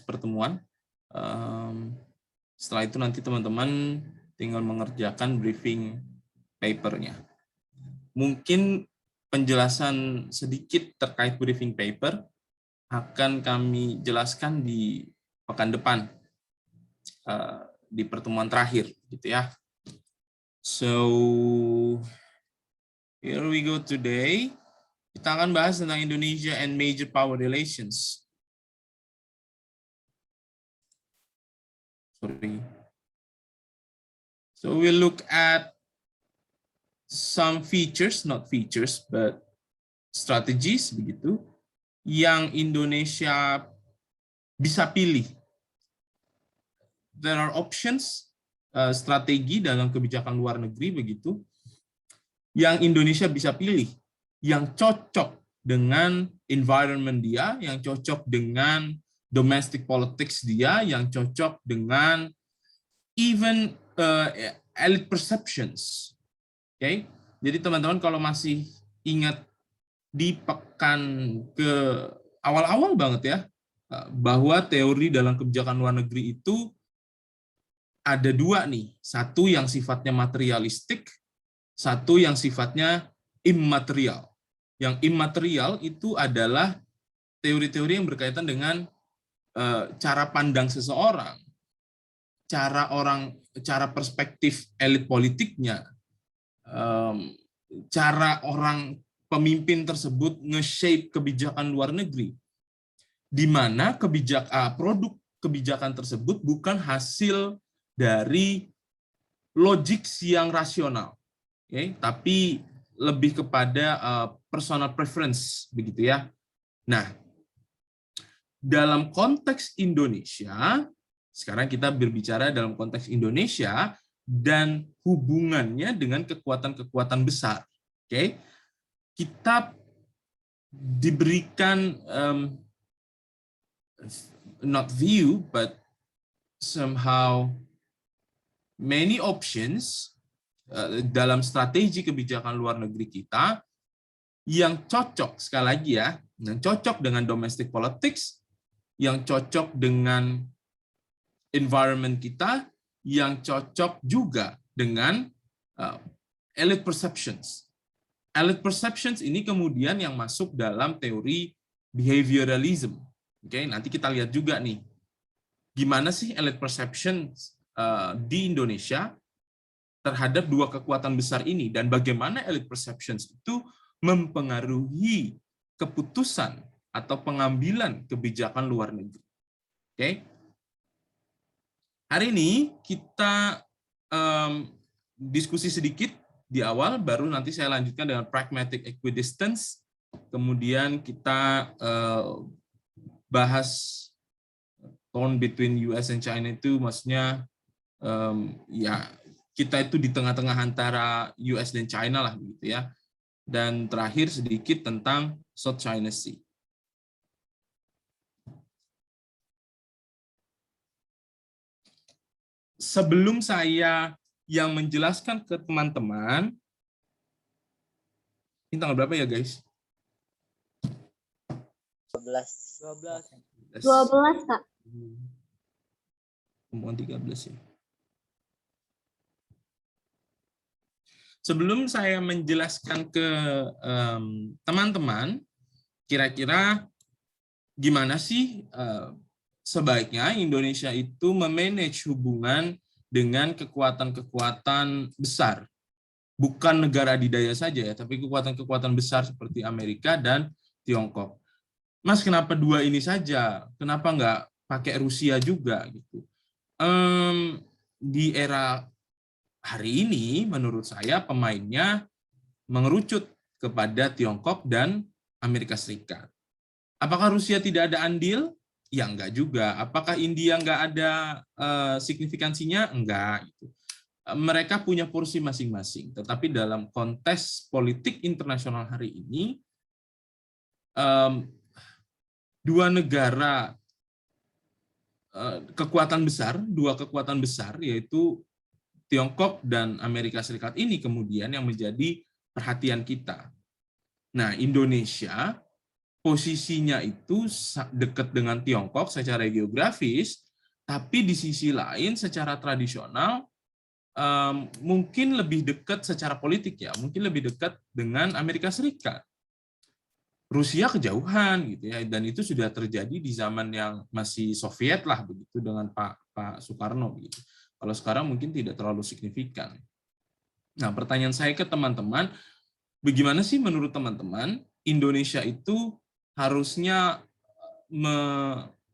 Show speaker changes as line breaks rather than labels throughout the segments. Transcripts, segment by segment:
pertemuan. Setelah itu nanti teman-teman tinggal mengerjakan briefing paper-nya. Mungkin penjelasan sedikit terkait briefing paper akan kami jelaskan di pekan depan, di pertemuan terakhir, gitu ya. So, here we go today. Kita akan bahas tentang Indonesia and major power relations. Sorry. So we'll look at some features, not features, but strategies begitu, yang Indonesia bisa pilih. There are options, strategi dalam kebijakan luar negeri begitu, yang Indonesia bisa pilih, yang cocok dengan environment dia, yang cocok dengan domestic politics dia, yang cocok dengan even elite perceptions. Okay? Jadi teman-teman kalau masih ingat di pekan ke awal-awal banget ya, bahwa teori dalam kebijakan luar negeri itu ada dua nih. Satu yang sifatnya materialistik, satu yang sifatnya immaterial. Yang immaterial itu adalah teori-teori yang berkaitan dengan cara pandang seseorang, cara perspektif elit politiknya, cara orang pemimpin tersebut nge-shape kebijakan luar negeri, di mana produk kebijakan tersebut bukan hasil dari logik yang rasional, okay? Tapi lebih kepada personal preference, begitu ya. Nah, dalam konteks Indonesia, sekarang kita berbicara dalam konteks Indonesia dan hubungannya dengan kekuatan-kekuatan besar. Oke, kita diberikan not view, but somehow many options dalam strategi kebijakan luar negeri kita yang cocok, sekali lagi ya, yang cocok dengan domestic politics, yang cocok dengan environment kita, yang cocok juga dengan elite perceptions. Elite perceptions ini kemudian yang masuk dalam teori behavioralism. Oke, nanti kita lihat juga nih, gimana sih elite perceptions di Indonesia terhadap dua kekuatan besar ini, dan bagaimana elite perceptions itu mempengaruhi keputusan atau pengambilan kebijakan luar negeri. Oke. Hari ini kita diskusi sedikit di awal, baru nanti saya lanjutkan dengan pragmatic equidistance. Kemudian kita bahas tone between US and China itu maksudnya ya kita itu di tengah-tengah antara US dan China lah begitu ya. Dan terakhir sedikit tentang South China Sea. Sebelum saya yang menjelaskan ke teman-teman, ini tanggal berapa ya guys?
12 Kak.
Bukan 13 ya. Sebelum saya menjelaskan ke teman-teman, kira-kira gimana sih sebaiknya Indonesia itu memanage hubungan dengan kekuatan-kekuatan besar. Bukan negara adidaya saja ya, tapi kekuatan-kekuatan besar seperti Amerika dan Tiongkok. Mas, kenapa dua ini saja? Kenapa nggak pakai Rusia juga gitu? Di era hari ini, menurut saya pemainnya mengerucut kepada Tiongkok dan Amerika Serikat. Apakah Rusia tidak ada andil? Ya enggak juga. Apakah India enggak ada signifikansinya? Enggak. Mereka punya porsi masing-masing. Tetapi dalam konteks politik internasional hari ini, dua negara dua kekuatan besar, yaitu Tiongkok dan Amerika Serikat ini kemudian yang menjadi perhatian kita. Nah, Indonesia posisinya itu dekat dengan Tiongkok secara geografis, tapi di sisi lain secara tradisional mungkin lebih dekat secara politik ya, mungkin lebih dekat dengan Amerika Serikat. Rusia kejauhan gitu ya, dan itu sudah terjadi di zaman yang masih Soviet lah begitu dengan Pak Soekarno begitu. Kalau sekarang mungkin tidak terlalu signifikan. Nah, pertanyaan saya ke teman-teman, bagaimana sih menurut teman-teman Indonesia itu harusnya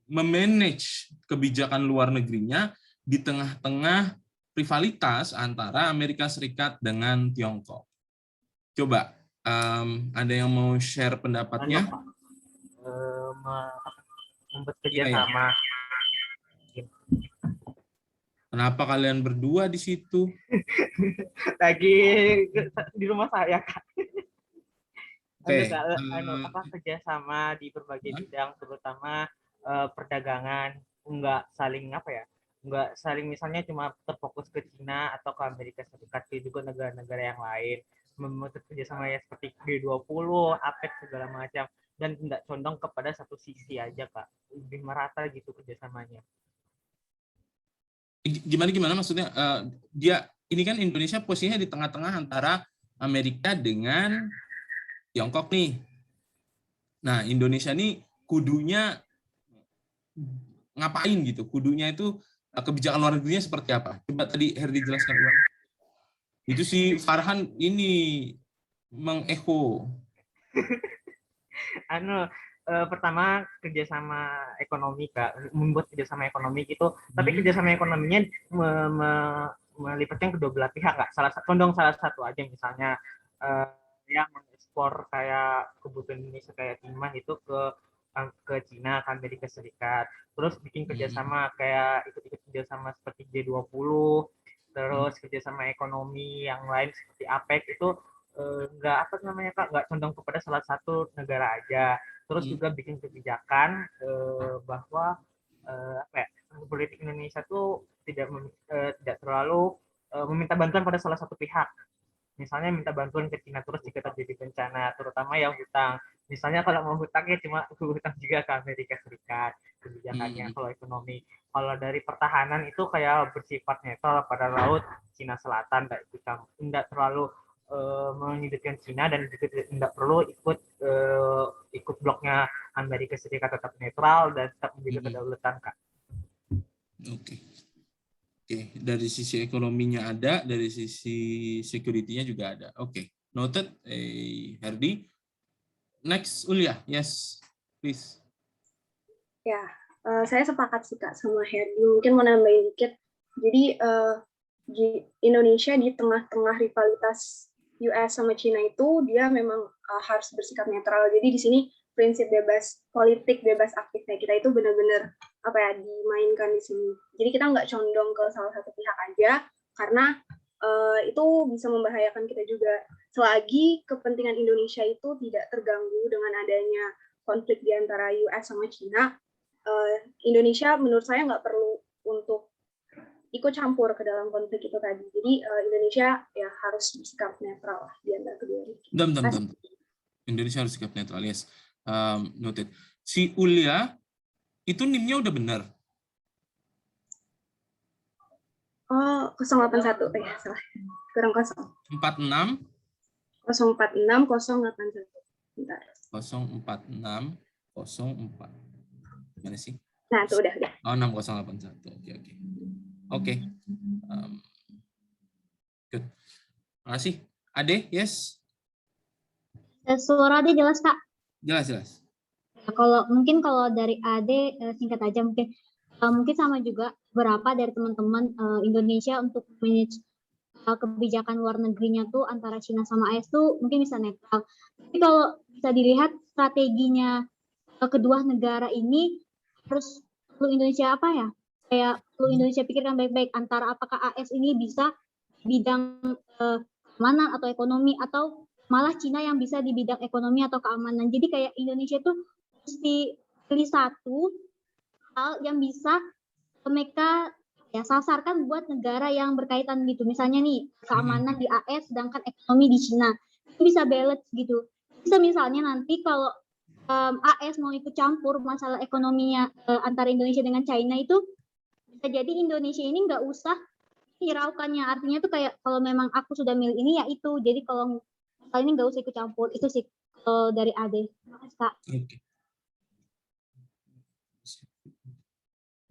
memanage kebijakan luar negerinya di tengah-tengah rivalitas antara Amerika Serikat dengan Tiongkok? Coba, ada yang mau share pendapatnya?
Membuat
Iya, ya.
kerjasama.
Kenapa kalian berdua di situ?
Lagi di rumah saya, Kak.
Oke.
Kerjasama di berbagai bidang, terutama perdagangan, nggak saling misalnya cuma terfokus ke Cina atau ke Amerika Serikat, juga negara-negara yang lain, membuat kerjasama ya seperti G20, APEC segala macam, dan tidak condong kepada satu sisi aja, Kak, lebih merata gitu kerjasamanya.
Gimana maksudnya? Dia ini kan Indonesia posisinya di tengah-tengah antara Amerika dengan Tiongkok nih. Nah, Indonesia nih kudunya ngapain gitu? Kudunya itu kebijakan luar negerinya seperti apa? Coba tadi Herdi jelaskan ulang. Itu si Farhan ini mengecho.
Pertama kerjasama ekonomi, Kak, membuat kerjasama ekonomi gitu, tapi kerjasama ekonominya melibatkan kedua belah pihak, Kak. Condong salah satu aja, misalnya yang mengekspor kayak kebutuhan Indonesia kayak timah itu ke Cina, ke Amerika Serikat, terus bikin kerjasama kayak ikut-ikut kerjasama seperti G20, terus kerjasama ekonomi yang lain seperti APEC itu nggak condong kepada salah satu negara aja. Terus juga bikin kebijakan bahwa politik Indonesia tuh tidak terlalu meminta bantuan pada salah satu pihak. Misalnya minta bantuan ke Cina terus jika terjadi bencana, terutama yang hutang. Misalnya kalau mau hutangnya cuma hutang juga ke Amerika Serikat kebijakannya. Kalau ekonomi, kalau dari pertahanan itu kayak bersifat netral pada laut Cina Selatan, tidak terlalu menyudutkan Cina, dan juga tidak perlu ikut bloknya Amerika Serikat, tetap netral dan tetap menjaga kedaulatan, Kak.
Oke, dari sisi ekonominya ada, dari sisi security-nya juga ada. Oke, noted. Herdi. Next, Ulia. Yes, please.
Ya, saya sepakat sih, Kak, sama Herdi. Mungkin mau nambahin dikit. Jadi di Indonesia di tengah-tengah rivalitas US sama Cina itu dia memang harus bersikap netral. Jadi di sini prinsip bebas politik, bebas aktifnya kita itu benar-benar dimainkan di sini. Jadi kita nggak condong ke salah satu pihak aja, karena itu bisa membahayakan kita juga. Selagi kepentingan Indonesia itu tidak terganggu dengan adanya konflik di antara US sama Cina, Indonesia menurut saya nggak perlu untuk ikut campur ke dalam konflik itu tadi. Jadi Indonesia ya harus bersikap netral lah di antara kedua.
Indonesia harus sikap netral, yes. Noted. Si Ulia, itu NIM-nya udah benar?
Oh, 081. Salah. Kurang 0.
46?
046, 081. Bentar.
046, 04. Gimana sih?
Nah, itu udah.
Oh, 6081. Oke. Good. Makasih. Ade, yes?
Suara Ade jelas, Kak?
Jelas.
Kalau dari Ade, singkat aja mungkin sama juga beberapa dari teman-teman Indonesia untuk manage kebijakan luar negerinya tuh antara Cina sama AS tuh mungkin bisa netral. Tapi kalau bisa dilihat strateginya kedua negara ini harus perlu Indonesia perlu Indonesia pikirkan baik-baik, antara apakah AS ini bisa bidang keamanan atau ekonomi, atau malah Cina yang bisa di bidang ekonomi atau keamanan. Jadi kayak Indonesia tuh mesti pilih satu hal yang bisa mereka sasarkan buat negara yang berkaitan gitu. Misalnya nih keamanan di AS sedangkan ekonomi di Cina. Itu bisa balance gitu. Bisa misalnya nanti kalau AS mau ikut campur masalah ekonominya antara Indonesia dengan China itu, bisa jadi Indonesia ini nggak usah hiraukannya. Artinya tuh kayak kalau memang aku sudah milih ini ya itu. Jadi kalau masalah ini nggak usah ikut campur. Itu sih dari Ade. Terima kasih, Kak.
Oke.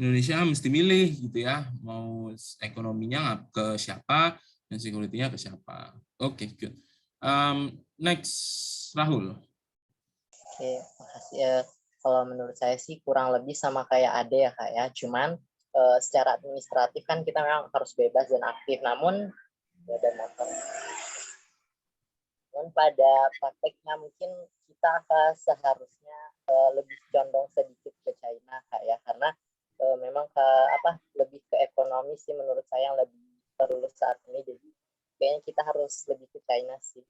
Indonesia mesti milih gitu ya, mau ekonominya ke siapa dan security-nya ke siapa. Oke, good. Next, Rahul.
Oke, makasih. Kalau menurut saya sih kurang lebih sama kayak Ade ya Kak ya. Cuman secara administratif kan kita memang harus bebas dan aktif. Namun pada prakteknya mungkin kita akan seharusnya lebih condong sedikit ke China Kak ya. Karena memang lebih ke ekonomi sih menurut saya yang lebih perlu saat ini. Jadi kayaknya kita harus lebih ke China sih.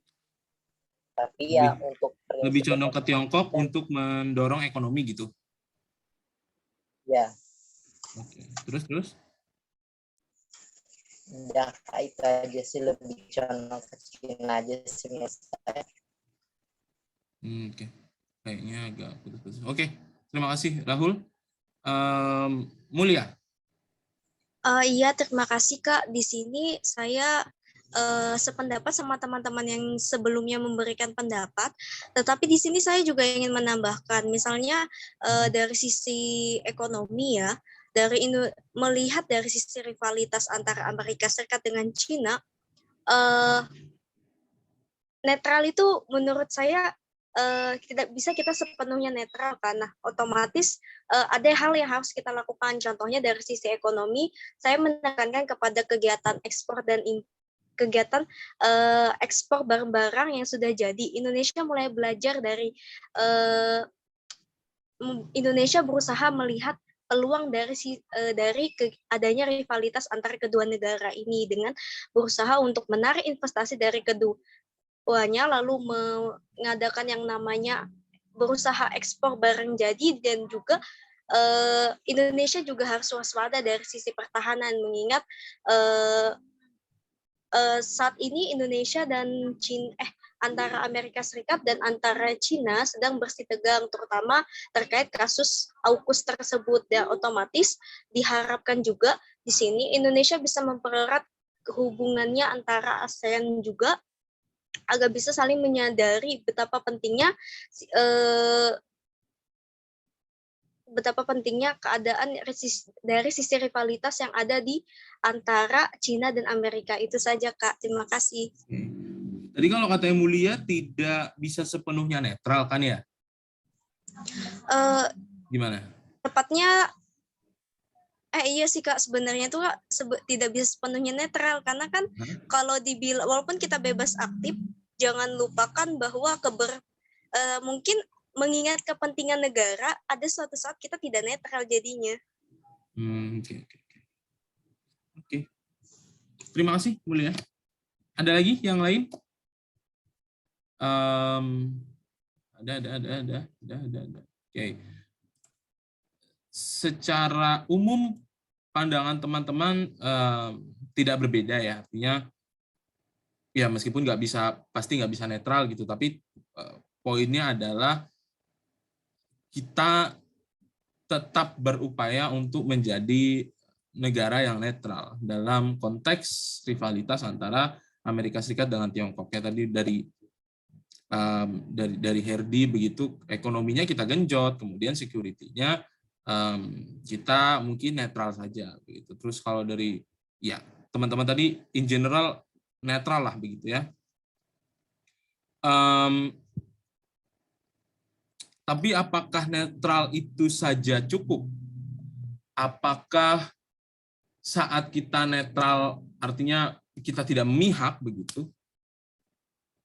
Tapi ya untuk
lebih condong ke Tiongkok untuk mendorong ekonomi gitu.
Ya.
Oke. Terus?
Ya, itu aja sih, lebih condong ke China aja sih menurut saya.
Oke. Kayaknya agak putus-putus. Oke. Terima kasih, Rahul. Mulia.
Iya, terima kasih Kak. Di sini saya sependapat sama teman-teman yang sebelumnya memberikan pendapat, tetapi di sini saya juga ingin menambahkan, misalnya dari sisi ekonomi ya, melihat dari sisi rivalitas antara Amerika Serikat dengan China, netral itu menurut saya tidak bisa kita sepenuhnya netral, karena otomatis ada hal yang harus kita lakukan. Contohnya dari sisi ekonomi, saya menekankan kepada kegiatan ekspor dan kegiatan ekspor barang-barang yang sudah jadi. Indonesia mulai belajar dari Indonesia berusaha melihat peluang dari adanya rivalitas antara kedua negara ini dengan berusaha untuk menarik investasi dari keduanya, lalu mengadakan yang namanya berusaha ekspor barang jadi, dan juga Indonesia juga harus waspada dari sisi pertahanan, mengingat saat ini Indonesia dan antara Amerika Serikat dan antara China sedang bersitegang, terutama terkait kasus AUKUS tersebut, dan otomatis diharapkan juga di sini Indonesia bisa mempererat hubungannya antara ASEAN juga, agar bisa saling menyadari betapa pentingnya keadaan dari sisi rivalitas yang ada di antara China dan Amerika. Itu saja Kak, terima kasih.
Tadi kalau katanya Mulia tidak bisa sepenuhnya netral kan ya? Gimana?
Tepatnya iya sih Kak, sebenarnya tuh Kak, tidak bisa sepenuhnya netral, karena kan kalau dibilang walaupun kita bebas aktif, jangan lupakan bahwa mungkin mengingat kepentingan negara, ada suatu saat kita tidak netral jadinya.
Oke. Terima kasih, Mulia. Ada lagi yang lain? Ada. Oke. Secara umum, pandangan teman-teman tidak berbeda ya. Artinya, ya meskipun pasti nggak bisa netral gitu, tapi poinnya adalah kita tetap berupaya untuk menjadi negara yang netral dalam konteks rivalitas antara Amerika Serikat dengan Tiongkok. Ya tadi dari Herdi begitu, ekonominya kita genjot, kemudian security-nya kita mungkin netral saja begitu. Terus kalau dari teman-teman tadi in general netral lah begitu ya. Tapi apakah netral itu saja cukup? Apakah saat kita netral artinya kita tidak memihak begitu,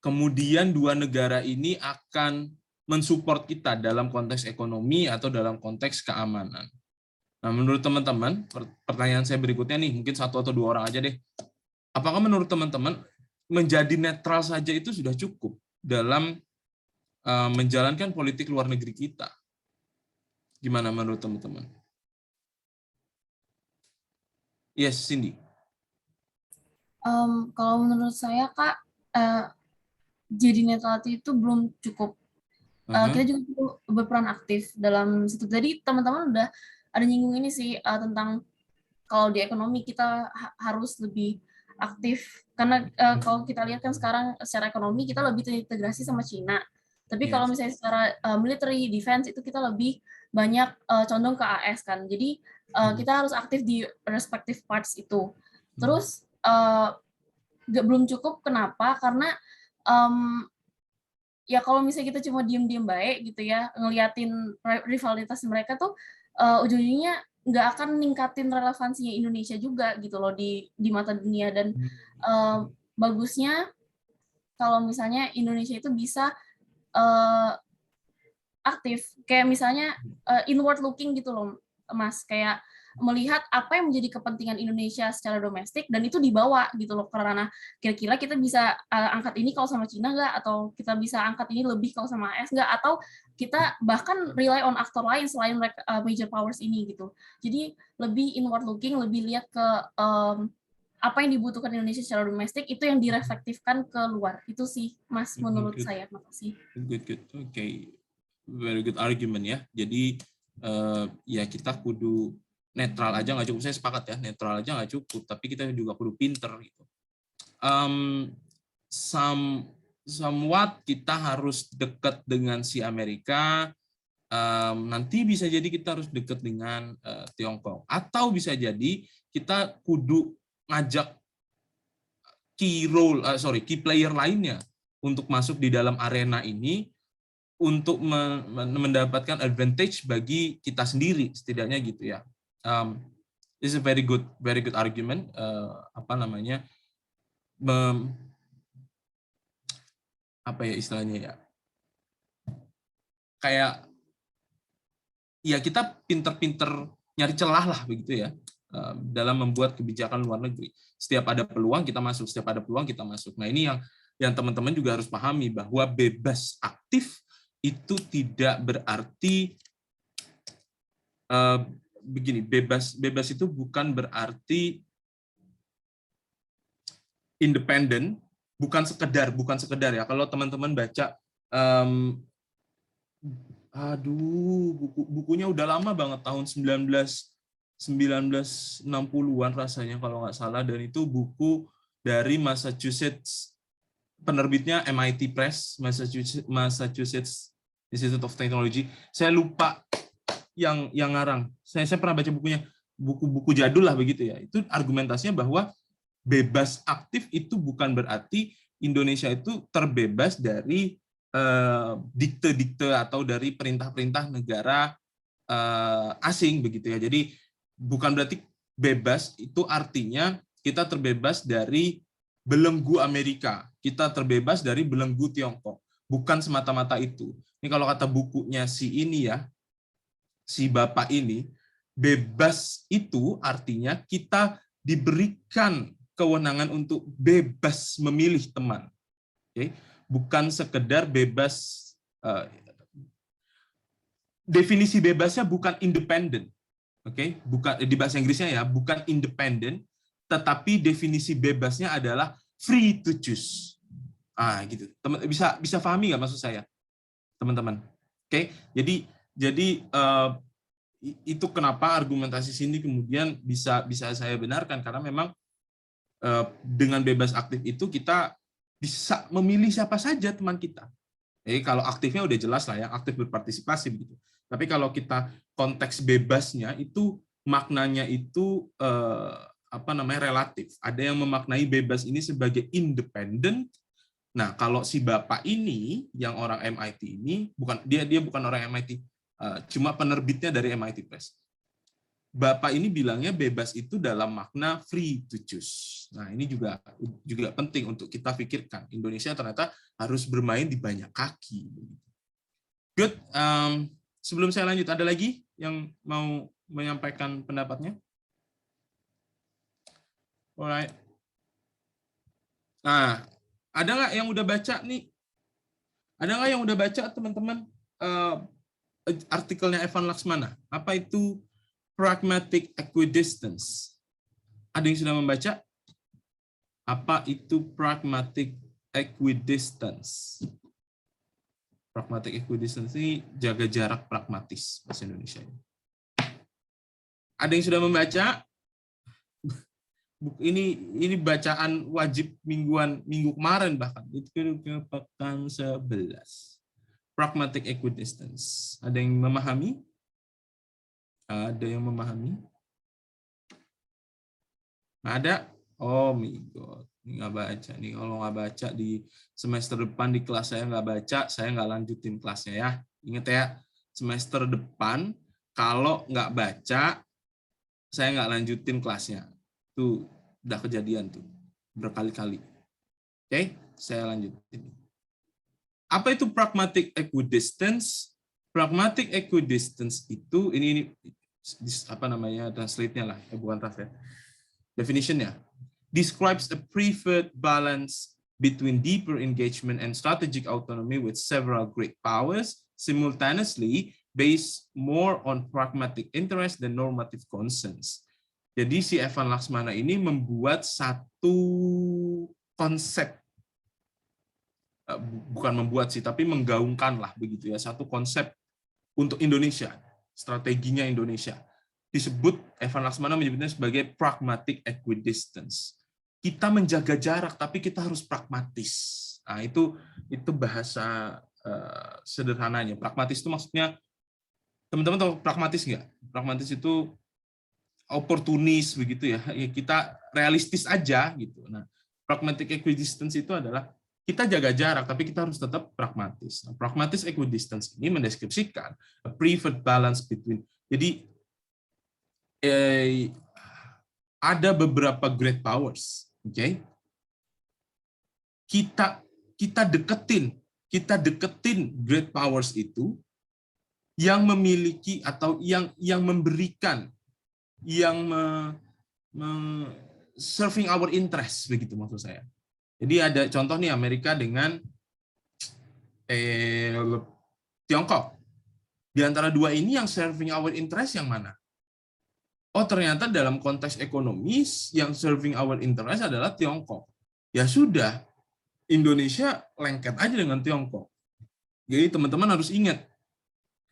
kemudian dua negara ini akan mensupport kita dalam konteks ekonomi atau dalam konteks keamanan? Nah, menurut teman-teman, pertanyaan saya berikutnya nih, mungkin satu atau dua orang aja deh. Apakah menurut teman-teman menjadi netral saja itu sudah cukup dalam menjalankan politik luar negeri kita? Gimana menurut teman-teman? Yes, Cindy.
Kalau menurut saya Kak, jadi netral itu belum cukup. kita juga perlu berperan aktif dalam situ. Jadi teman-teman udah ada nyinggung ini sih tentang kalau di ekonomi kita harus lebih aktif karena kalau kita lihat kan sekarang secara ekonomi kita lebih terintegrasi sama Cina. Tapi kalau misalnya secara military defense itu kita lebih banyak condong ke AS kan. Jadi kita harus aktif di respective parts itu. Terus belum cukup kenapa? Karena ya kalau misalnya kita cuma diem-diem baik gitu ya, ngeliatin rivalitas mereka tuh ujung-ujungnya nggak akan ningkatin relevansinya Indonesia juga gitu loh di mata dunia. Dan bagusnya kalau misalnya Indonesia itu bisa aktif, kayak misalnya inward looking gitu loh Mas, kayak melihat apa yang menjadi kepentingan Indonesia secara domestik dan itu dibawa gitu loh, karena kira-kira kita bisa angkat ini kalau sama Cina nggak, atau kita bisa angkat ini lebih kalau sama AS nggak, atau kita bahkan rely on aktor lain selain major powers ini gitu. Jadi lebih inward looking, lebih lihat ke apa yang dibutuhkan Indonesia secara domestik, itu yang direflektifkan ke luar. Itu sih Mas menurut saya. Makasih.
Good. Okay. Very good argument ya. Jadi ya kita kudu netral aja nggak cukup, saya sepakat ya, netral aja nggak cukup, tapi kita juga kudu pinter gitu. Somewhat kita harus dekat dengan si Amerika, nanti bisa jadi kita harus dekat dengan Tiongkok, atau bisa jadi kita kudu ngajak key player lainnya untuk masuk di dalam arena ini untuk mendapatkan advantage bagi kita sendiri setidaknya gitu ya. This is a very good argument. Apa ya istilahnya ya? Kayak ya kita pinter-pinter nyari celah lah begitu ya dalam membuat kebijakan luar negeri. Setiap ada peluang kita masuk, Nah ini yang teman-teman juga harus pahami bahwa bebas aktif itu tidak berarti begini, bebas itu bukan berarti independen, bukan sekedar ya. Kalau teman-teman baca bukunya udah lama banget, tahun 1960-an rasanya kalau nggak salah, dan itu buku dari Massachusetts, penerbitnya MIT Press, Massachusetts Institute of Technology. Saya lupa yang ngarang. Saya pernah baca bukunya, buku jadul lah begitu ya. Itu argumentasinya bahwa bebas aktif itu bukan berarti Indonesia itu terbebas dari dikte-dikte atau dari perintah-perintah negara asing begitu ya. Jadi bukan berarti bebas itu artinya kita terbebas dari belenggu Amerika, kita terbebas dari belenggu Tiongkok. Bukan semata-mata itu. Ini kalau kata bukunya si bapak ini, bebas itu artinya kita diberikan kewenangan untuk bebas memilih teman. Okay? Bukan sekedar bebas, definisi bebasnya bukan independen. Okay? Bukan di bahasa Inggrisnya ya, bukan independen, tetapi definisi bebasnya adalah free to choose. Gitu. Bisa pahami nggak maksud saya, teman-teman? Oke, jadi itu kenapa argumentasi sini kemudian bisa saya benarkan, karena memang dengan bebas aktif itu kita bisa memilih siapa saja teman kita. Kalau aktifnya udah jelas lah, yang aktif berpartisipasi begitu. Tapi kalau kita konteks bebasnya itu maknanya itu relatif. Ada yang memaknai bebas ini sebagai independen. Nah, kalau si bapak ini yang orang MIT ini dia bukan orang MIT, cuma penerbitnya dari MIT Press. Bapak ini bilangnya bebas itu dalam makna free to choose. Nah, ini juga penting untuk kita pikirkan. Indonesia ternyata harus bermain di banyak kaki. Good. Sebelum saya lanjut, ada lagi yang mau menyampaikan pendapatnya? Alright. Nah, ada nggak yang udah baca nih? Ada nggak yang udah baca, teman-teman, artikelnya Evan Laksmana? Apa itu pragmatic equidistance? Ada yang sudah membaca? Apa itu pragmatic equidistance? Pragmatic equidistance ini jaga jarak pragmatis bahasa Indonesia. Ada yang sudah membaca? Ini bacaan wajib minggu kemarin bahkan itu ke pekan 11. Pragmatic equidistance. Ada yang memahami? Ada yang memahami? Ada? Oh my god. Ini nggak baca nih. Kalau nggak baca di semester depan di kelas saya nggak baca, saya nggak lanjutin kelasnya ya. Ingat ya, semester depan kalau nggak baca, saya nggak lanjutin kelasnya. Tuh udah kejadian tuh berkali-kali. Oke, saya lanjutin. Apa itu pragmatic equidistance? Pragmatic equidistance itu ini apa namanya, translate-nya lah, bukan translate. Definition-nya. Describes a preferred balance between deeper engagement and strategic autonomy with several great powers simultaneously based more on pragmatic interest than normative concerns. Jadi si Evan Laksmana ini membuat satu konsep, bukan membuat sih, tapi menggaungkan lah begitu ya, satu konsep untuk Indonesia, strateginya Indonesia. Disebut, Evan Laksmana menyebutnya sebagai pragmatic equidistance. Kita menjaga jarak, tapi kita harus pragmatis. Nah, itu bahasa sederhananya. Pragmatis itu maksudnya, teman-teman tahu pragmatis nggak? Pragmatis itu oportunis begitu ya. Kita realistis aja gitu. Nah, pragmatic equidistance itu adalah kita jaga jarak, tapi kita harus tetap pragmatis. Nah, pragmatic equidistance ini mendeskripsikan a preferred balance between. Jadi ada beberapa great powers. Oke, kita deketin great powers itu yang memiliki atau yang memberikan, yang serving our interest begitu maksud saya. Jadi ada contoh nih Amerika dengan Tiongkok. Di antara dua ini yang serving our interest yang mana? Oh, ternyata dalam konteks ekonomis yang serving our interest adalah Tiongkok. Ya sudah, Indonesia lengket aja dengan Tiongkok. Jadi teman-teman harus ingat,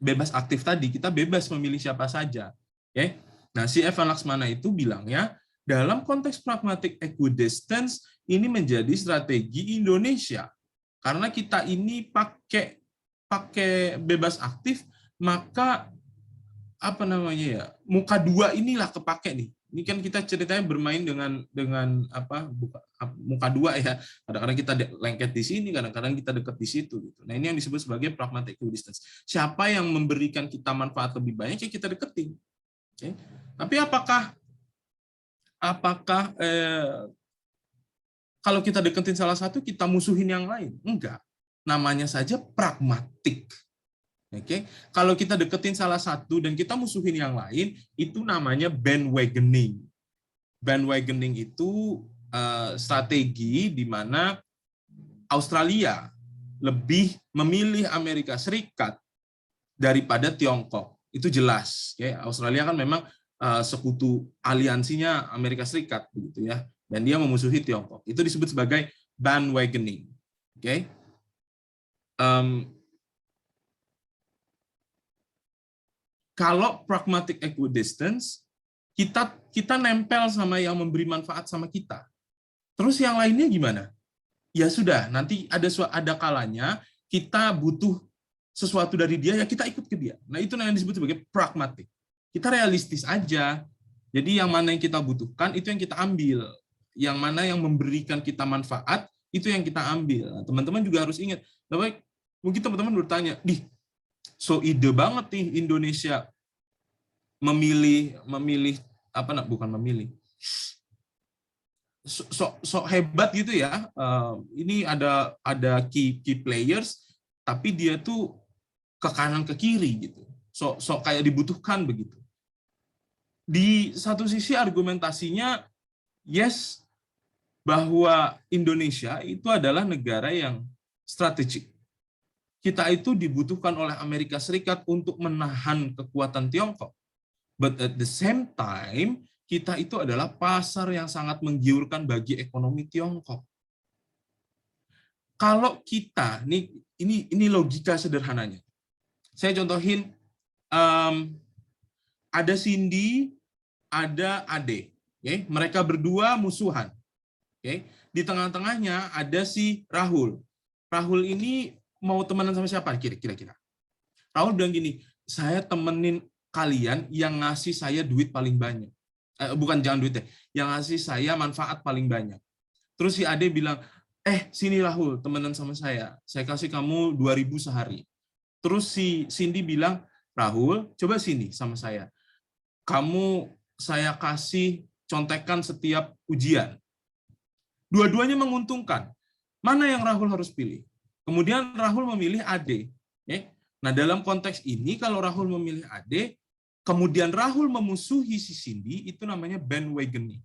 bebas aktif tadi, kita bebas memilih siapa saja. Oke? Nah, si Evan Laksmana itu bilangnya, dalam konteks pragmatic equidistance, ini menjadi strategi Indonesia. Karena kita ini pakai bebas aktif, maka apa namanya ya, muka dua inilah kepake nih. Ini kan kita ceritanya bermain dengan apa, muka dua ya. Kadang-kadang kita lengket di sini, kadang-kadang kita dekat di situ gitu. Nah, ini yang disebut sebagai pragmatic equidistance. Siapa yang memberikan kita manfaat lebih banyak ya kita deketin. Oke. Tapi apakah kalau kita deketin salah satu kita musuhin yang lain? Enggak. Namanya saja pragmatik. Oke, kalau kita deketin salah satu dan kita musuhin yang lain, itu namanya bandwagoning. Bandwagoning itu strategi di mana Australia lebih memilih Amerika Serikat daripada Tiongkok. Itu jelas. Oke, Australia kan memang sekutu aliansinya Amerika Serikat, begitu ya. Dan dia memusuhi Tiongkok. Itu disebut sebagai bandwagoning. Oke. Kalau pragmatic equidistance, kita nempel sama yang memberi manfaat sama kita. Terus yang lainnya gimana? Ya sudah, nanti ada kalanya kita butuh sesuatu dari dia, ya kita ikut ke dia. Nah, itu yang disebut sebagai pragmatik. Kita realistis aja. Jadi yang mana yang kita butuhkan, itu yang kita ambil. Yang mana yang memberikan kita manfaat, itu yang kita ambil. Nah, teman-teman juga harus ingat. Mungkin teman-teman bertanya, so ide banget nih Indonesia memilih so hebat gitu ya. Ini ada key players, tapi dia tuh ke kanan ke kiri gitu. So kayak dibutuhkan begitu. Di satu sisi argumentasinya yes, bahwa Indonesia itu adalah negara yang strategik. Kita itu dibutuhkan oleh Amerika Serikat untuk menahan kekuatan Tiongkok. But at the same time, kita itu adalah pasar yang sangat menggiurkan bagi ekonomi Tiongkok. Kalau kita, nih ini logika sederhananya. Saya contohin, ada Cindy, ada Ade. Okay? Mereka berdua musuhan. Okay? Di tengah-tengahnya ada si Rahul. Rahul ini mau temenan sama siapa kira-kira? Rahul bilang gini, saya temenin kalian yang ngasih saya duit paling banyak. Bukan jangan duit deh, yang ngasih saya manfaat paling banyak. Terus si Ade bilang, sini Rahul, temenan sama saya kasih kamu 2.000 sehari. Terus si Cindy bilang, Rahul, coba sini sama saya. Saya kasih contekan setiap ujian. Dua-duanya menguntungkan. Mana yang Rahul harus pilih? Kemudian Rahul memilih Ade. Nah, dalam konteks ini, kalau Rahul memilih Ade, kemudian Rahul memusuhi si Cindy, itu namanya bandwagoning.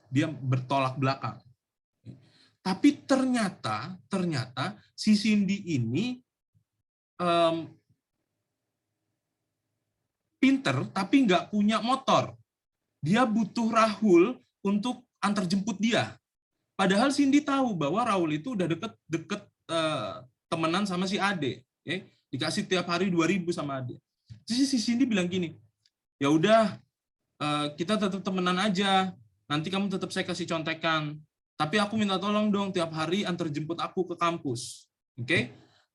Dia bertolak belakang. Tapi ternyata si Cindy ini pinter, tapi nggak punya motor. Dia butuh Rahul untuk antar jemput dia. Padahal Cindy tahu bahwa Rahul itu udah deket temenan sama si Ade. Dikasih tiap hari 2.000 sama Ade. Terus si Cindy bilang gini, ya udah kita tetap temenan aja. Nanti kamu tetap saya kasih contekan. Tapi aku minta tolong dong tiap hari antar jemput aku ke kampus.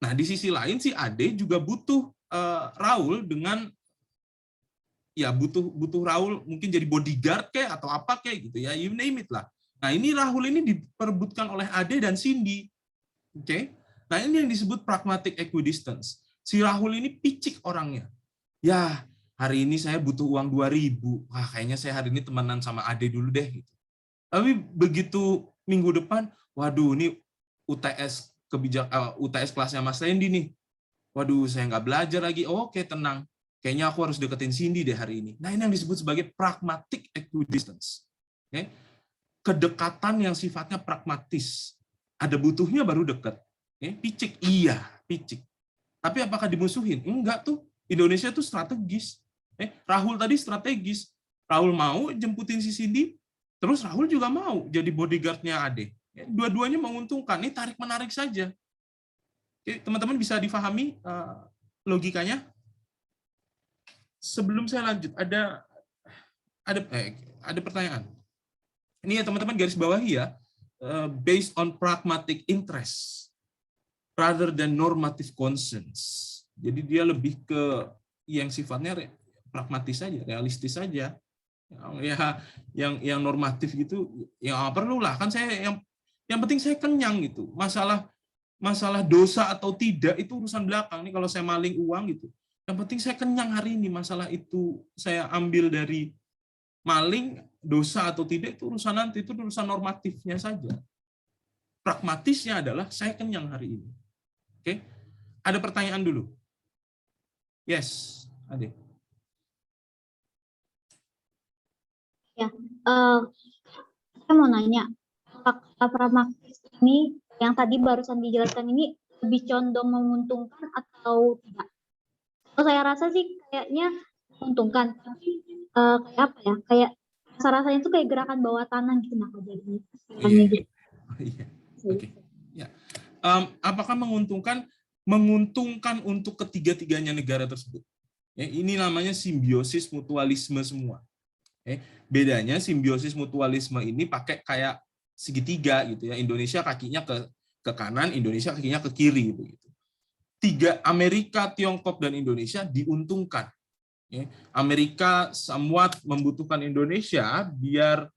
Nah, di sisi lain si Ade juga butuh Rahul dengan butuh Rahul mungkin jadi bodyguard kayak atau apa kayak gitu ya, you name it lah. Nah, ini Rahul ini diperebutkan oleh Ade dan Cindy. Nah, ini yang disebut pragmatic equidistance. Si Rahul ini picik orangnya. Ya, hari ini saya butuh uang 2.000. Wah, kayaknya saya hari ini temenan sama Ade dulu deh gitu. Tapi begitu minggu depan, waduh ini UTS UTS kelasnya Mas Randy nih. Waduh, saya nggak belajar lagi. Oke, tenang. Kayaknya aku harus deketin Cindy deh hari ini. Nah, ini yang disebut sebagai pragmatic equidistance. Kedekatan yang sifatnya pragmatis. Ada butuhnya baru deket. Picik, iya, picik. Tapi apakah dimusuhin? Enggak tuh. Indonesia tuh strategis. Rahul tadi strategis. Rahul mau jemputin si Cindy, terus Rahul juga mau jadi bodyguard-nya Ade. Dua-duanya menguntungkan. Ini tarik-menarik saja. Teman-teman bisa difahami logikanya? Sebelum saya lanjut, ada pertanyaan. Ini ya teman-teman garis bawahi ya, based on pragmatic interest rather than normative concerns. Jadi dia lebih ke yang sifatnya pragmatis saja, realistis saja. Yang normatif gitu, ya perlu lah. Kan saya yang penting saya kenyang gitu. Masalah dosa atau tidak itu urusan belakang. Nih kalau saya maling uang gitu, yang penting saya kenyang hari ini. Masalah itu saya ambil dari maling, dosa atau tidak itu urusan nanti, itu urusan normatifnya saja. Pragmatisnya adalah saya kenyang hari ini. Ada pertanyaan dulu? Yes, Ade.
Ya, saya mau nanya, apakah pragmatis ini yang tadi barusan dijelaskan ini lebih condong menguntungkan atau tidak? Kalau saya rasa sih kayaknya menguntungkan, tapi kayak apa ya? Kayak rasa-rasanya itu kayak gerakan bawah tanah gitu, nah jadinya.
Iya. Oke. Ya. Apakah menguntungkan? Menguntungkan untuk ketiga-tiganya negara tersebut. Ini namanya simbiosis mutualisme semua. Bedanya simbiosis mutualisme ini pakai kayak segitiga gitu ya. Indonesia kakinya ke kanan, Indonesia kakinya ke kiri gitu. Tiga, Amerika, Tiongkok dan Indonesia diuntungkan. Amerika somewhat membutuhkan Indonesia biar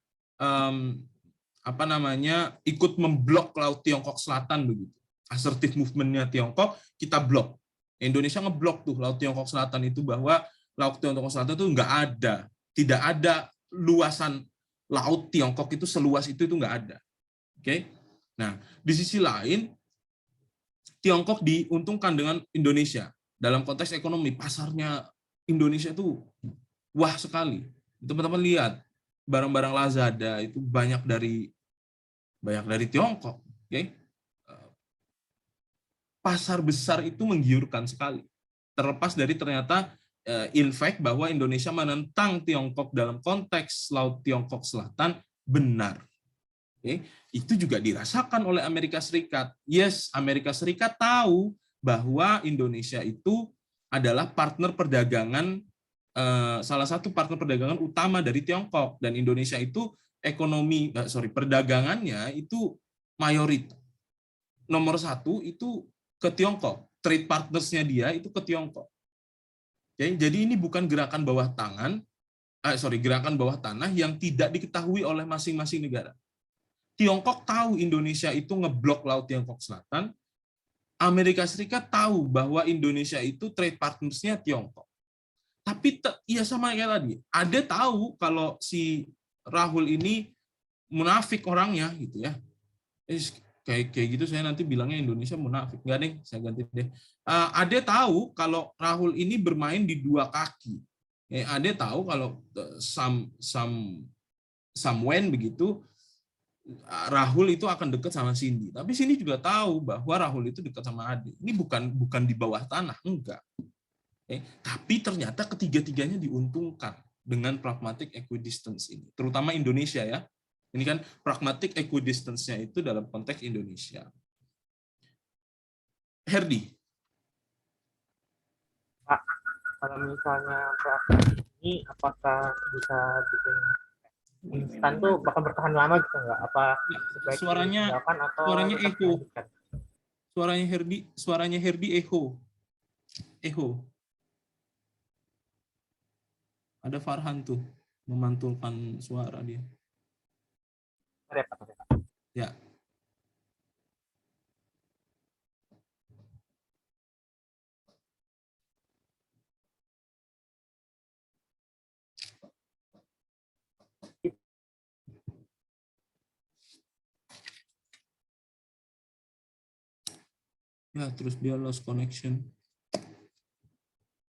ikut memblok Laut Tiongkok Selatan begitu. Assertive movement-nya Tiongkok kita blok. Indonesia ngeblok tuh Laut Tiongkok Selatan itu, bahwa Laut Tiongkok Selatan itu nggak ada. Tidak ada luasan laut Tiongkok itu seluas itu nggak ada. Nah, di sisi lain Tiongkok diuntungkan dengan Indonesia dalam konteks ekonomi. Pasarnya Indonesia itu wah sekali. Teman-teman lihat barang-barang Lazada itu banyak dari Tiongkok. Pasar besar itu menggiurkan sekali. Terlepas dari ternyata in fact bahwa Indonesia menentang Tiongkok dalam konteks Laut Tiongkok Selatan benar. Oke, itu juga dirasakan oleh Amerika Serikat. Yes, Amerika Serikat tahu bahwa Indonesia itu adalah partner perdagangan, salah satu partner perdagangan utama dari Tiongkok, dan Indonesia itu perdagangannya itu mayoritas nomor satu itu ke Tiongkok, trade partnersnya dia itu ke Tiongkok. Oke, jadi ini bukan gerakan bawah tanah yang tidak diketahui oleh masing-masing negara. Tiongkok tahu Indonesia itu ngeblok Laut Tiongkok Selatan. Amerika Serikat tahu bahwa Indonesia itu trade partnersnya Tiongkok. Tapi ya sama kayak tadi, ada tahu kalau si Rahul ini munafik orangnya gitu ya. Kayak gitu saya nanti bilangnya Indonesia munafik. Enggak deh, saya ganti deh. Ade tahu kalau Rahul ini bermain di dua kaki. Ade tahu kalau Samwen begitu, Rahul itu akan dekat sama Cindy. Tapi Cindy juga tahu bahwa Rahul itu dekat sama Ade. Ini bukan di bawah tanah, enggak. Tapi ternyata ketiga-tiganya diuntungkan dengan pragmatic equidistance ini, terutama Indonesia ya. Ini kan pragmatic equidistance-nya itu dalam konteks Indonesia. Herdi.
Pak, kalau misalnya pragmatik ini apakah bisa bikin instan tuh bakal bertahan lama gitu nggak? Apa
suaranya echo. Suaranya Herdi echo. Ada Farhan tuh memantulkan suara dia. Ya. Ya, terus dia lost connection.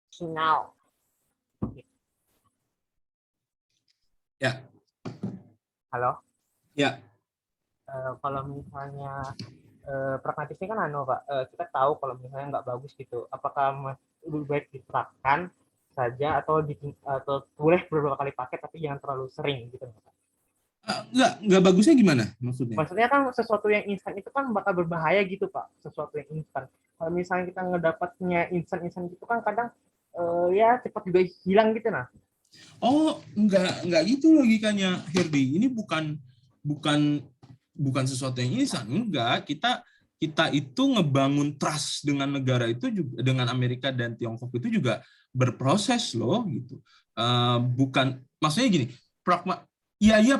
Sinyal.
Ya.
Halo.
Ya.
Kalau misalnya pragmatis ini kan Pak, kita tahu kalau misalnya nggak bagus gitu, apakah lebih baik diterapkan saja atau boleh beberapa kali pakai tapi jangan terlalu sering gitu Pak?
Nggak bagusnya gimana maksudnya?
Maksudnya kan sesuatu yang instan itu kan bakal berbahaya gitu Pak, sesuatu yang instan. Kalau misalnya kita ngedapatnya instan gitu kan kadang ya cepat juga hilang gitu nah.
Oh, enggak gitu logikanya, Herdi. Ini bukan sesuatu yang instan, enggak. Kita itu ngebangun trust dengan negara itu juga, dengan Amerika dan Tiongkok itu juga berproses loh gitu. Bukan, maksudnya gini,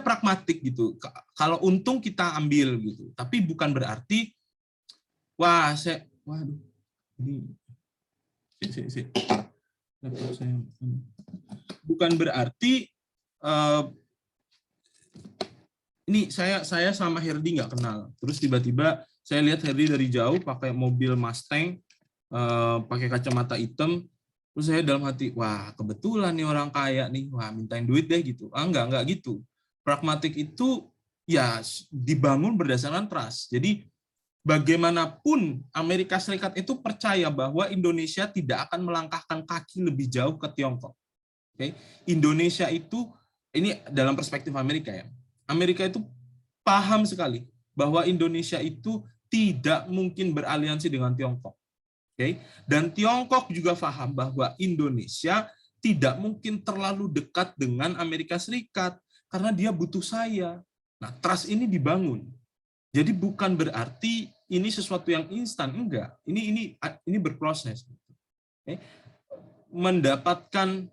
pragmatik gitu. Kalau untung kita ambil gitu, tapi bukan berarti bukan berarti ini saya sama Herdi nggak kenal. Terus tiba-tiba saya lihat Herdi dari jauh pakai mobil Mustang, pakai kacamata hitam. Terus saya dalam hati, wah kebetulan nih orang kaya nih, wah mintain duit deh gitu. Enggak gitu. Pragmatik itu ya dibangun berdasarkan trust. Jadi bagaimanapun Amerika Serikat itu percaya bahwa Indonesia tidak akan melangkahkan kaki lebih jauh ke Tiongkok. Okay? Indonesia itu, ini dalam perspektif Amerika ya, Amerika itu paham sekali bahwa Indonesia itu tidak mungkin beraliansi dengan Tiongkok. Okay? Dan Tiongkok juga paham bahwa Indonesia tidak mungkin terlalu dekat dengan Amerika Serikat karena dia butuh saya. Nah, trust ini dibangun. Jadi bukan berarti ini sesuatu yang instan, enggak. Ini berproses. Okay? Mendapatkan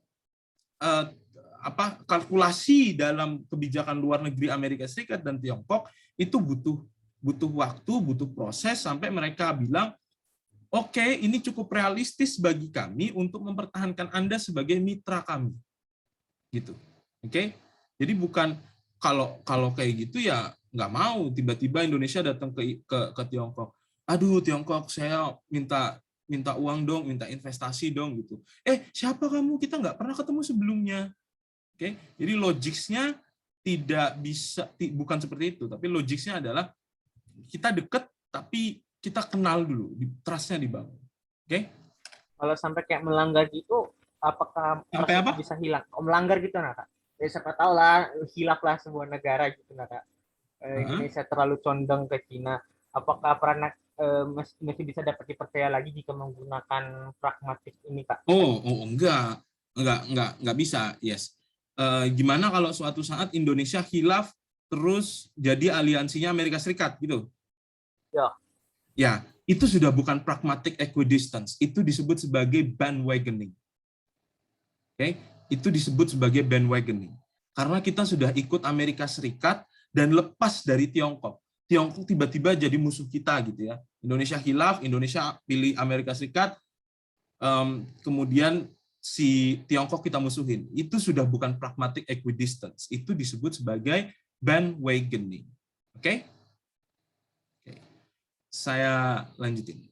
kalkulasi dalam kebijakan luar negeri Amerika Serikat dan Tiongkok itu butuh waktu, butuh proses sampai mereka bilang, oke, ini cukup realistis bagi kami untuk mempertahankan Anda sebagai mitra kami, gitu. Oke, jadi bukan kalau kayak gitu ya nggak mau tiba-tiba Indonesia datang ke Tiongkok. Aduh Tiongkok, saya minta uang dong, minta investasi dong gitu. Siapa kamu? Kita nggak pernah ketemu sebelumnya. Oke, jadi logiknya tidak bisa, bukan seperti itu, tapi logiknya adalah kita deket tapi kita kenal dulu, trust-nya dibangun. Oke?
Kalau sampai kayak melanggar gitu, apakah
sampai apa?
Bisa hilang? Melanggar gitu nah Kak. Ya siapa tahu lah hilaflah sebuah negara gitu nah Kak. Indonesia terlalu condong ke Cina, apakah masih bisa dapat dipercaya lagi jika menggunakan pragmatis ini, Kak?
Enggak bisa. Yes. Gimana kalau suatu saat Indonesia khilaf terus jadi aliansinya Amerika Serikat gitu? Ya, itu sudah bukan pragmatic equidistance, itu disebut sebagai bandwagoning. Oke, itu disebut sebagai bandwagoning. Karena kita sudah ikut Amerika Serikat dan lepas dari Tiongkok. Tiongkok tiba-tiba jadi musuh kita gitu ya. Indonesia khilaf, Indonesia pilih Amerika Serikat, kemudian si Tiongkok kita musuhin. Itu sudah bukan pragmatic equidistance, itu disebut sebagai bandwagoning. Oke? Saya lanjutin.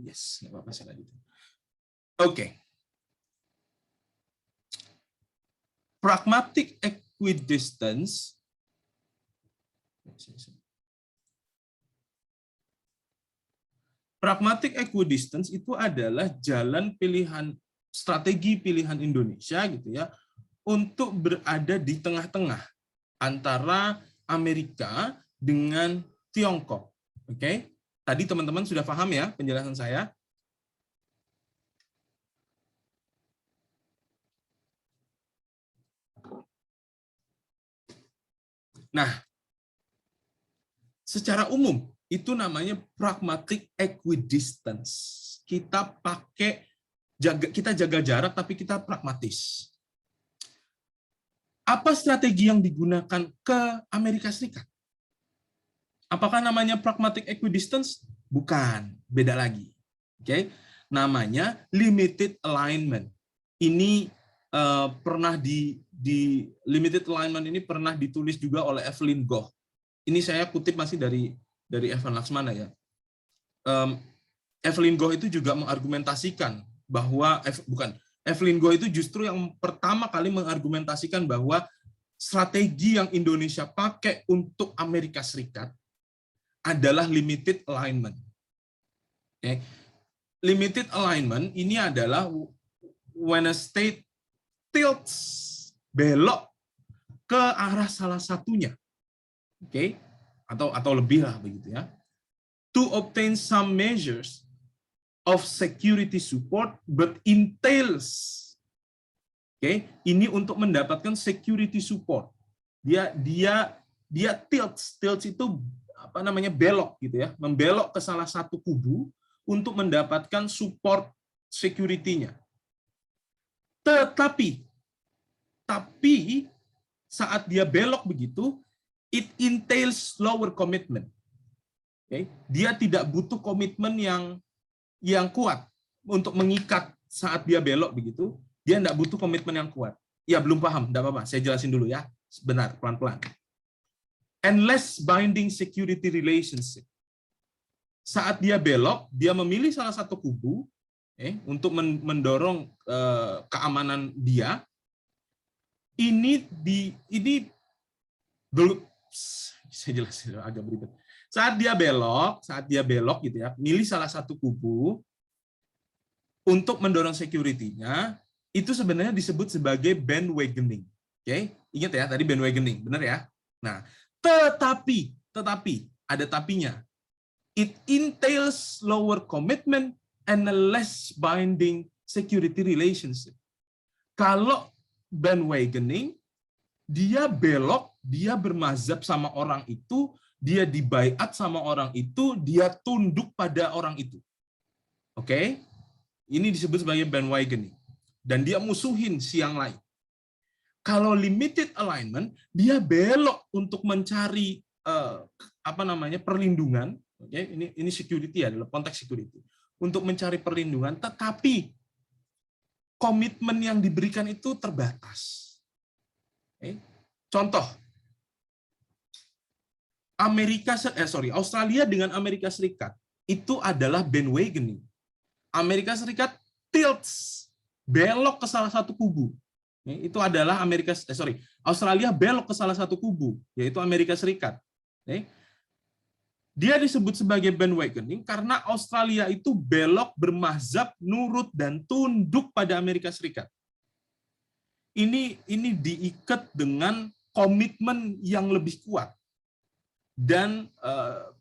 Yes, nggak apa-apa, saya lanjutin. Oke. Pragmatic equidistance itu adalah jalan pilihan, strategi pilihan Indonesia gitu ya, untuk berada di tengah-tengah antara Amerika dengan Tiongkok. Oke? Tadi teman-teman sudah paham ya penjelasan saya? Nah, secara umum itu namanya pragmatic equidistance. Kita jaga jarak tapi kita pragmatis. Apa strategi yang digunakan ke Amerika Serikat? Apakah namanya pragmatic equidistance? Bukan, beda lagi. Oke, namanya limited alignment. Ini pernah di limited alignment ini pernah ditulis juga oleh Evelyn Goh. Ini saya kutip masih dari Evan Laksmana ya. Evelyn Goh itu juga mengargumentasikan bahwa Evelyn Goh itu justru yang pertama kali mengargumentasikan bahwa strategi yang Indonesia pakai untuk Amerika Serikat adalah limited alignment. Okay. Limited alignment ini adalah when a state tilts, belok ke arah salah satunya. Oke, atau lebih lah begitu ya. To obtain some measures of security support but entails. Oke, ini untuk mendapatkan security support. Dia tilts itu apa namanya, belok gitu ya, membelok ke salah satu kubu untuk mendapatkan support security-nya. Tetapi saat dia belok begitu, it entails lower commitment. Okay? Dia tidak butuh komitmen yang kuat untuk mengikat saat dia belok begitu. Dia tidak butuh komitmen yang kuat. Ya, belum paham, tidak apa-apa. Saya jelasin dulu ya. Benar, pelan-pelan. And less binding security relationship. Saat dia belok, dia memilih salah satu kubu untuk mendorong keamanan dia. Ini belum, saya jelasin agak beribet. Saat dia belok gitu ya, milih salah satu kubu untuk mendorong security-nya, itu sebenarnya disebut sebagai bandwagoning. Oke, ingat ya tadi bandwagoning, benar ya? Nah, tetapi ada tapinya. It entails lower commitment and a less binding security relationship. Kalau bandwagoning, dia belok, dia bermazhab sama orang itu, dia dibaiat sama orang itu, dia tunduk pada orang itu. Oke? Ini disebut sebagai bandwagoning. Dan dia musuhin si yang lain. Kalau limited alignment, dia belok untuk mencari perlindungan. Oke, ini security ya, dalam konteks security. Untuk mencari perlindungan, tetapi komitmen yang diberikan itu terbatas. Oke. Contoh, Australia dengan Amerika Serikat itu adalah bandwagoning. Amerika Serikat tilts, belok ke salah satu kubu. Itu adalah Australia belok ke salah satu kubu, yaitu Amerika Serikat. Dia disebut sebagai bandwagoning karena Australia itu belok bermazhab, nurut, dan tunduk pada Amerika Serikat. Ini diikat dengan komitmen yang lebih kuat dan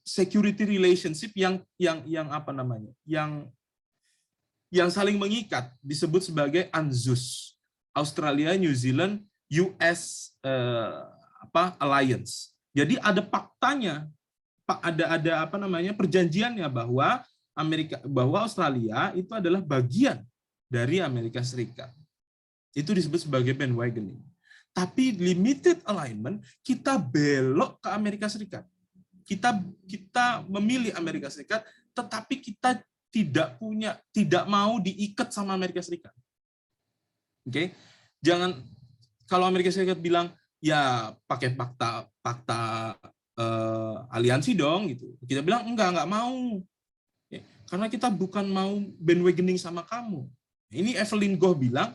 security relationship yang apa namanya, yang saling mengikat, disebut sebagai ANZUS, Australia, New Zealand, US Alliance. Jadi ada faktanya, ada apa namanya, perjanjiannya bahwa Australia itu adalah bagian dari Amerika Serikat. Itu disebut sebagai bandwagoning. Tapi limited alignment, kita belok ke Amerika Serikat. Kita memilih Amerika Serikat, tetapi kita tidak mau diikat sama Amerika Serikat. Oke? Jangan, kalau Amerika Serikat bilang ya pakai fakta aliansi dong gitu. Kita bilang enggak mau. Ya, karena kita bukan mau bandwagoning sama kamu. Ini Evelyn Goh bilang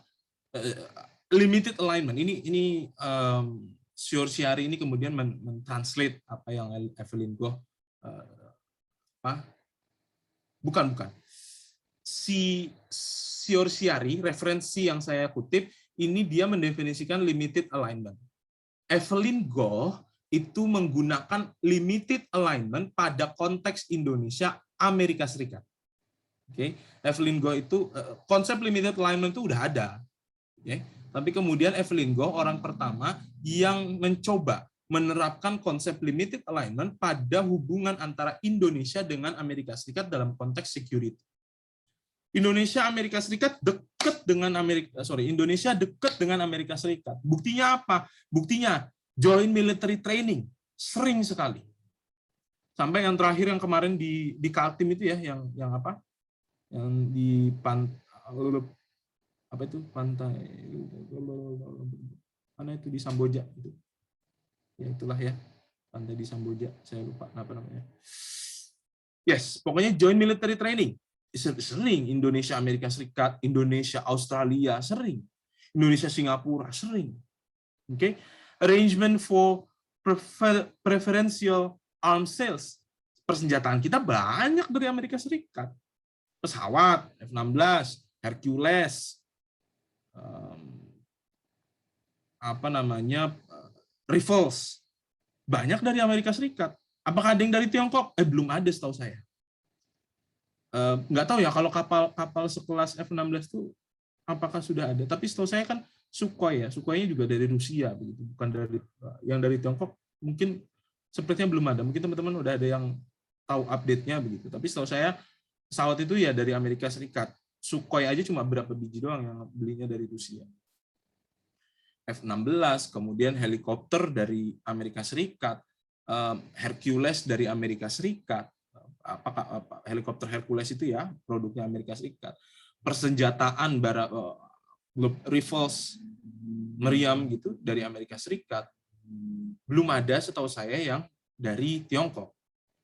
limited alignment. Ini Sior-Siari ini kemudian mentranslate apa yang Evelyn Goh bukan. Si Sior-Siari, referensi yang saya kutip, ini dia mendefinisikan limited alignment. Evelyn Goh itu menggunakan limited alignment pada konteks Indonesia, Amerika Serikat. Oke, Evelyn Goh itu konsep limited alignment itu udah ada. Oke, tapi kemudian Evelyn Goh orang pertama yang mencoba menerapkan konsep limited alignment pada hubungan antara Indonesia dengan Amerika Serikat dalam konteks security. Indonesia dekat dengan Amerika Serikat. Buktinya apa? Buktinya joint military training sering sekali. Sampai yang terakhir yang kemarin di Kaltim itu ya, yang apa? Yang di pantai mana itu di Samboja itu. Ya itulah ya, pantai di Samboja, saya lupa apa namanya. Yes, pokoknya joint military training sering. Indonesia Amerika Serikat, Indonesia Australia sering, Indonesia Singapura sering. Oke, arrangement for preferential arms sales, persenjataan kita banyak dari Amerika Serikat, pesawat F-16, Hercules, rifles, banyak dari Amerika Serikat. Apakah ada yang dari Tiongkok? Belum ada setahu saya. Nggak tahu ya kalau kapal sekelas F-16 itu apakah sudah ada. Tapi setahu saya kan Sukhoi ya, Sukhoi-nya juga dari Rusia begitu, bukan dari yang dari Tiongkok. Mungkin sepertinya belum ada. Mungkin teman-teman udah ada yang tahu update-nya begitu. Tapi setahu saya pesawat itu ya dari Amerika Serikat. Sukhoi aja cuma berapa biji doang yang belinya dari Rusia. F-16, kemudian helikopter dari Amerika Serikat, Hercules dari Amerika Serikat, helikopter Hercules itu ya produknya Amerika Serikat, persenjataan rifles meriam gitu dari Amerika Serikat, belum ada setahu saya yang dari Tiongkok.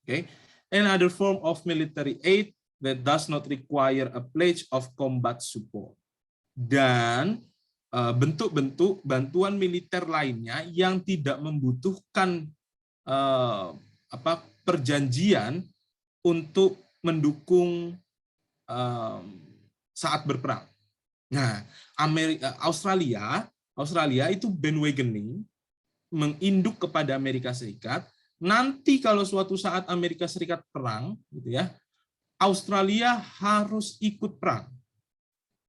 Okay? Another form of military aid that does not require a pledge of combat support. Dan bentuk-bentuk bantuan militer lainnya yang tidak membutuhkan perjanjian untuk mendukung saat berperang. Nah, Australia itu bandwagoning, menginduk kepada Amerika Serikat. Nanti kalau suatu saat Amerika Serikat perang, gitu ya, Australia harus ikut perang.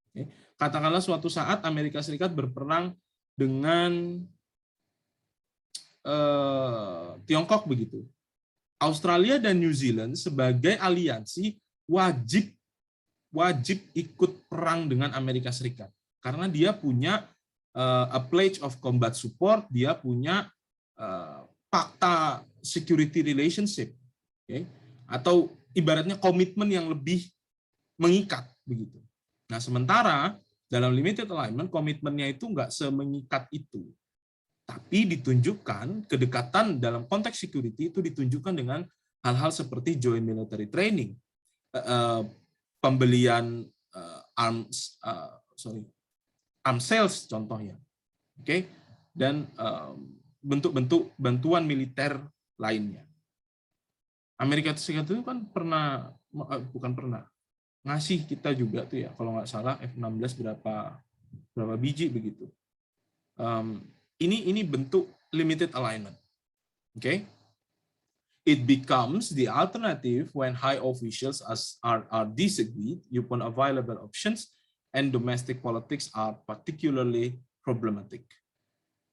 Oke. Katakanlah suatu saat Amerika Serikat berperang dengan Tiongkok begitu. Australia dan New Zealand sebagai aliansi wajib ikut perang dengan Amerika Serikat karena dia punya a pledge of combat support, dia punya fakta security relationship, okay? Atau ibaratnya komitmen yang lebih mengikat begitu. Nah, sementara dalam limited alignment komitmennya itu nggak semengikat itu, tapi ditunjukkan kedekatan dalam konteks security itu ditunjukkan dengan hal-hal seperti joint military training, pembelian arms sales contohnya, oke, dan bentuk-bentuk bantuan militer lainnya. Amerika Serikat itu kan ngasih kita juga tuh ya, kalau nggak salah F-16 berapa biji begitu. Ini bentuk limited alignment. Okay? It becomes the alternative when high officials are disagreed upon available options and domestic politics are particularly problematic.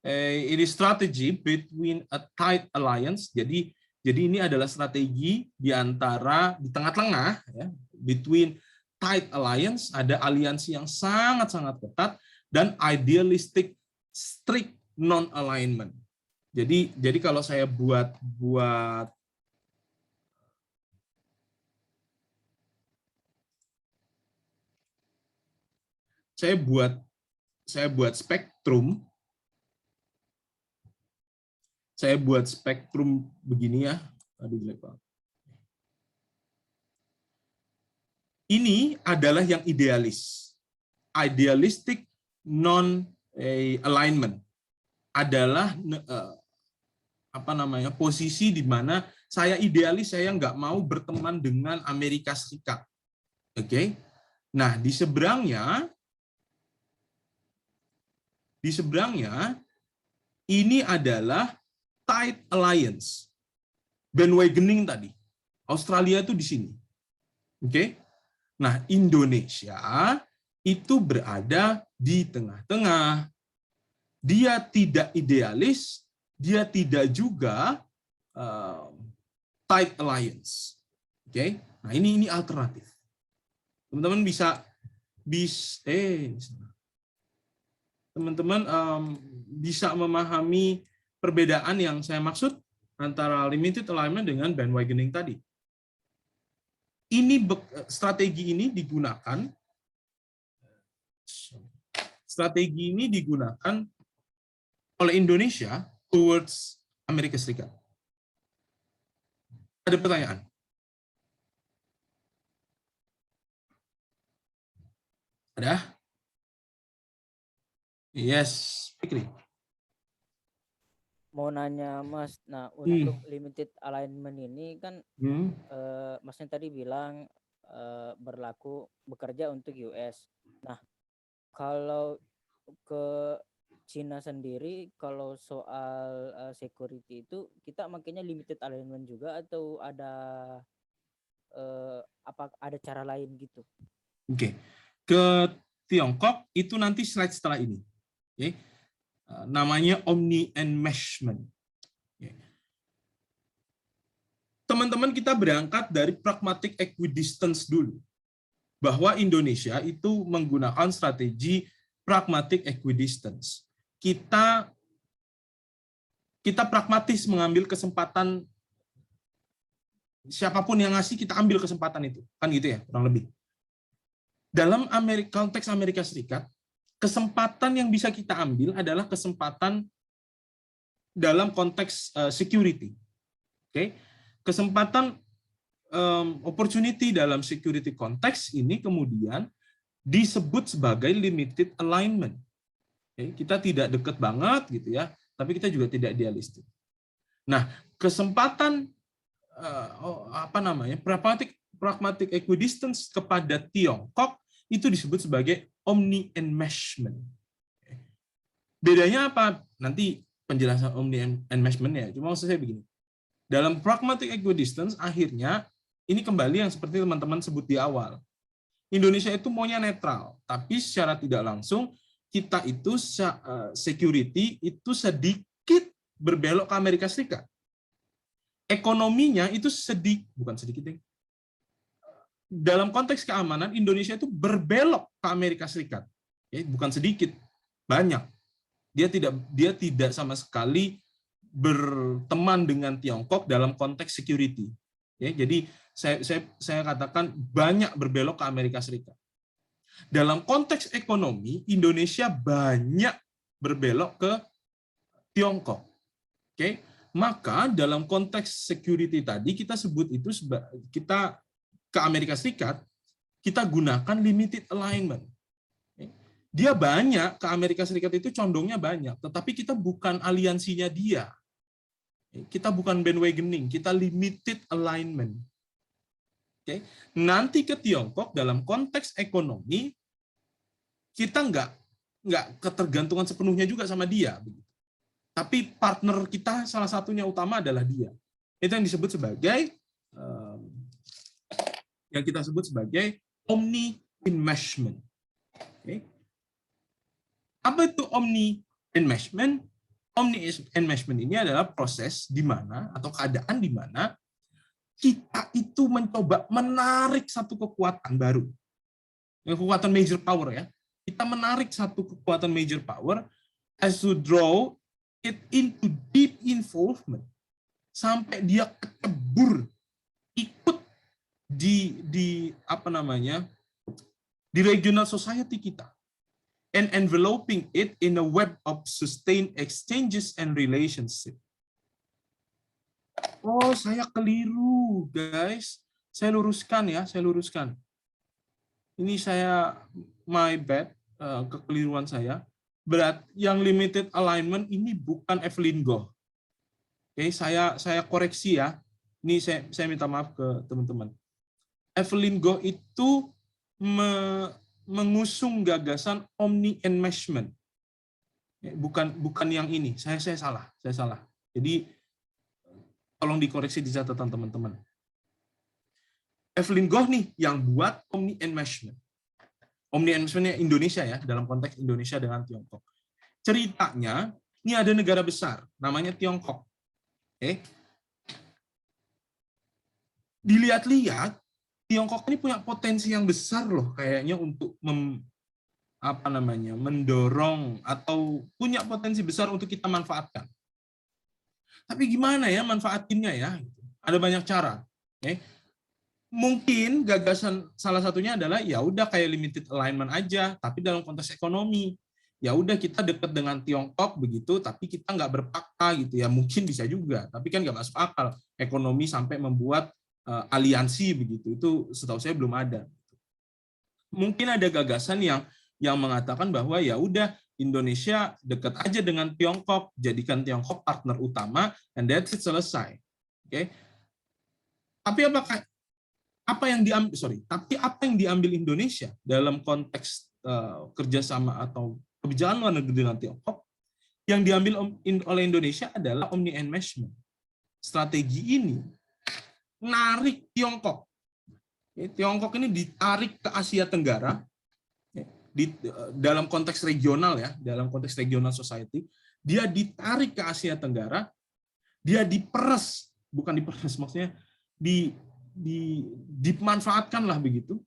It is strategy between a tight alliance. Jadi ini adalah strategi di tengah-tengah ya, between tight alliance, ada aliansi yang sangat-sangat ketat, dan idealistic strict non-alignment. Jadi kalau saya buat spektrum. Saya buat spektrum begini ya. Aduh, jelek banget. Ini adalah yang idealis. Idealistic non-alignment adalah posisi di mana saya idealis, saya nggak mau berteman dengan Amerika Serikat. Oke. Nah, di seberangnya ini adalah tight alliance, bandwagoning tadi. Australia itu di sini. Oke. Nah, Indonesia itu berada di tengah-tengah. Dia tidak idealis, dia tidak juga tight alliance. Oke. Nah, ini alternatif. Teman-teman bisa memahami perbedaan yang saya maksud antara limited alignment dengan bandwagoning tadi. Strategi ini digunakan oleh Indonesia towards Amerika Serikat. Ada pertanyaan? Ada? Yes, Fikri.
Mau nanya Mas, nah untuk limited alignment ini kan Masnya tadi bilang bekerja untuk US. Nah, kalau ke Cina sendiri, kalau soal security itu kita makanya limited alignment juga atau ada ada cara lain gitu?
Oke. Ke Tiongkok itu nanti slide setelah ini. Okay. Namanya omni-enmeshment. Teman-teman, kita berangkat dari pragmatic equidistance dulu. Bahwa Indonesia itu menggunakan strategi pragmatic equidistance. Kita pragmatis mengambil kesempatan, siapapun yang ngasih kita ambil kesempatan itu. Kan gitu ya, kurang lebih. Dalam konteks Amerika Serikat, kesempatan yang bisa kita ambil adalah kesempatan dalam konteks security. Oke, kesempatan opportunity dalam security konteks ini kemudian disebut sebagai limited alignment. Oke, kita tidak dekat banget gitu ya, tapi kita juga tidak idealistik. Nah, kesempatan pragmatic equidistance kepada Tiongkok itu disebut sebagai omni-enmeshment. Bedanya apa? Nanti penjelasan omni-enmeshment-nya. Cuma maksud saya begini. Dalam pragmatic equidistance, akhirnya, ini kembali yang seperti teman-teman sebut di awal. Indonesia itu maunya netral, tapi secara tidak langsung, kita itu security itu sedikit berbelok ke Amerika Serikat. Ekonominya itu bukan sedikit, dalam konteks keamanan, Indonesia itu berbelok ke Amerika Serikat. Bukan sedikit, banyak. Dia tidak sama sekali berteman dengan Tiongkok dalam konteks security. Jadi saya katakan banyak berbelok ke Amerika Serikat. Dalam konteks ekonomi, Indonesia banyak berbelok ke Tiongkok. Maka dalam konteks security tadi kita sebut itu kita ke Amerika Serikat, kita gunakan limited alignment. Dia banyak, ke Amerika Serikat itu condongnya banyak, tetapi kita bukan aliansinya dia. Kita bukan bandwagoning, kita limited alignment. Oke, nanti ke Tiongkok dalam konteks ekonomi kita nggak ketergantungan sepenuhnya juga sama dia, tapi partner kita salah satunya utama adalah dia. Itu yang disebut sebagai omni enmeshment. Okay. Apa itu omni enmeshment? Omni enmeshment ini adalah proses di mana atau keadaan di mana kita itu mencoba menarik satu kekuatan baru, kekuatan major power ya. Kita menarik satu kekuatan major power as to draw it into deep involvement sampai dia kecebur ikut di regional society kita, and enveloping it in a web of sustained exchanges and relationship. Oh, saya keliru, guys. Saya luruskan. Ini my bad, kekeliruan saya. Berat yang limited alignment ini bukan Evelyn Goh. Oke, saya koreksi ya. Ini saya minta maaf ke teman-teman. Evelyn Goh itu mengusung gagasan omni enmeshment. Bukan yang ini. Saya salah. Jadi tolong dikoreksi di catatan teman-teman. Evelyn Goh nih yang buat omni enmeshment. Omni enmeshment Indonesia ya, dalam konteks Indonesia dengan Tiongkok. Ceritanya, ini ada negara besar, namanya Tiongkok. Oke. Dilihat-lihat, Tiongkok ini punya potensi yang besar loh, kayaknya untuk mendorong atau punya potensi besar untuk kita manfaatkan. Tapi gimana ya manfaatinnya ya? Ada banyak cara. Okay. Mungkin gagasan salah satunya adalah ya udah kayak limited alignment aja, tapi dalam konteks ekonomi. Ya udah kita dekat dengan Tiongkok begitu, tapi kita nggak berpakta gitu ya. Mungkin bisa juga, tapi kan nggak masuk akal. Ekonomi sampai membuat aliansi begitu, itu setahu saya belum ada. Mungkin ada gagasan yang mengatakan bahwa ya udah Indonesia dekat aja dengan Tiongkok, jadikan Tiongkok partner utama, and that's it, selesai. Oke. Tapi apa yang diambil Indonesia dalam konteks kerjasama atau kebijakan luar negeri dengan Tiongkok, yang diambil oleh Indonesia adalah omni enmeshment. Strategi ini narik Tiongkok. Tiongkok ini ditarik ke Asia Tenggara. Dalam konteks regional ya, dalam konteks regional society, dia ditarik ke Asia Tenggara, dia diperes, bukan diperes, maksudnya dimanfaatkan lah begitu.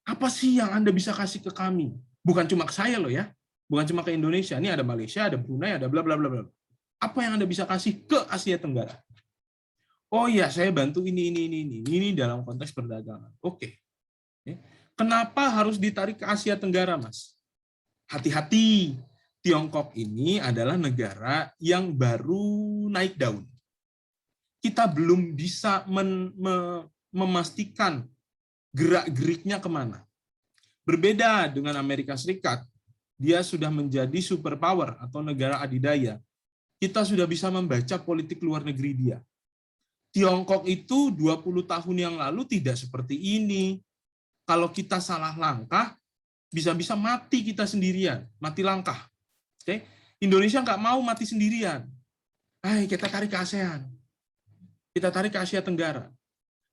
Apa sih yang Anda bisa kasih ke kami? Bukan cuma ke saya loh ya, bukan cuma ke Indonesia. Ini ada Malaysia, ada Brunei, ada bla bla bla bla. Apa yang Anda bisa kasih ke Asia Tenggara? Oh iya, saya bantu ini dalam konteks perdagangan. Oke. Kenapa harus ditarik ke Asia Tenggara, Mas? Hati-hati, Tiongkok ini adalah negara yang baru naik daun. Kita belum bisa memastikan gerak-geriknya kemana. Berbeda dengan Amerika Serikat, dia sudah menjadi superpower atau negara adidaya. Kita sudah bisa membaca politik luar negeri dia. Tiongkok itu 20 tahun yang lalu tidak seperti ini. Kalau kita salah langkah, bisa-bisa mati kita sendirian, mati langkah. Oke? Indonesia nggak mau mati sendirian. Kita tarik ke ASEAN. Kita tarik ke Asia Tenggara.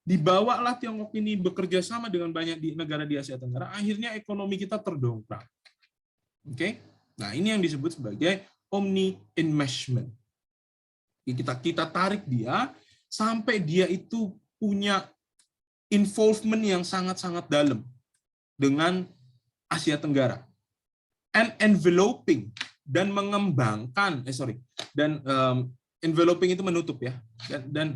Dibawalah Tiongkok ini bekerja sama dengan banyak negara di Asia Tenggara, akhirnya ekonomi kita terdongkrak. Oke? Nah, ini yang disebut sebagai omni enmeshment. Kita tarik dia sampai dia itu punya involvement yang sangat-sangat dalam dengan Asia Tenggara, and enveloping dan mengembangkan enveloping itu menutup ya, dan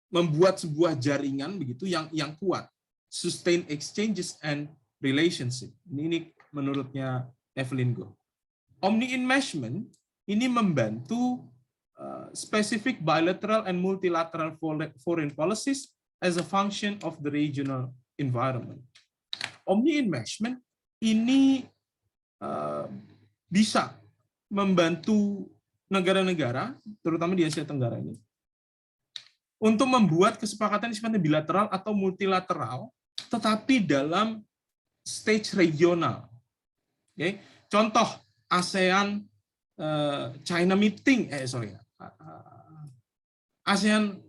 membuat sebuah jaringan begitu yang kuat, sustain exchanges and relationship. Ini menurutnya Evelyn Goh. Omni enmeshment ini membantu specific bilateral and multilateral foreign policies as a function of the regional environment. Omni enmeshment ini bisa membantu negara-negara, terutama di Asia Tenggara ini, untuk membuat kesepakatan sifatnya bilateral atau multilateral, tetapi dalam stage regional. Oke, contoh ASEAN China meeting, ASEAN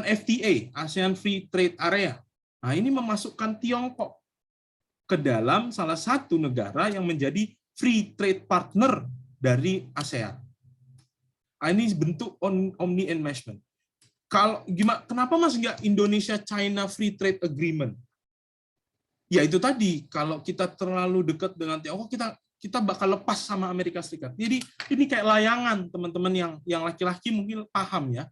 FTA, ASEAN Free Trade Area. Nah, ini memasukkan Tiongkok ke dalam salah satu negara yang menjadi free trade partner dari ASEAN. Nah, ini bentuk omni enmeshment. Kenapa Mas nggak Indonesia-China Free Trade Agreement? Ya itu tadi, kalau kita terlalu dekat dengan Tiongkok, kita bakal lepas sama Amerika Serikat. Jadi ini kayak layangan, teman-teman yang laki-laki mungkin paham ya.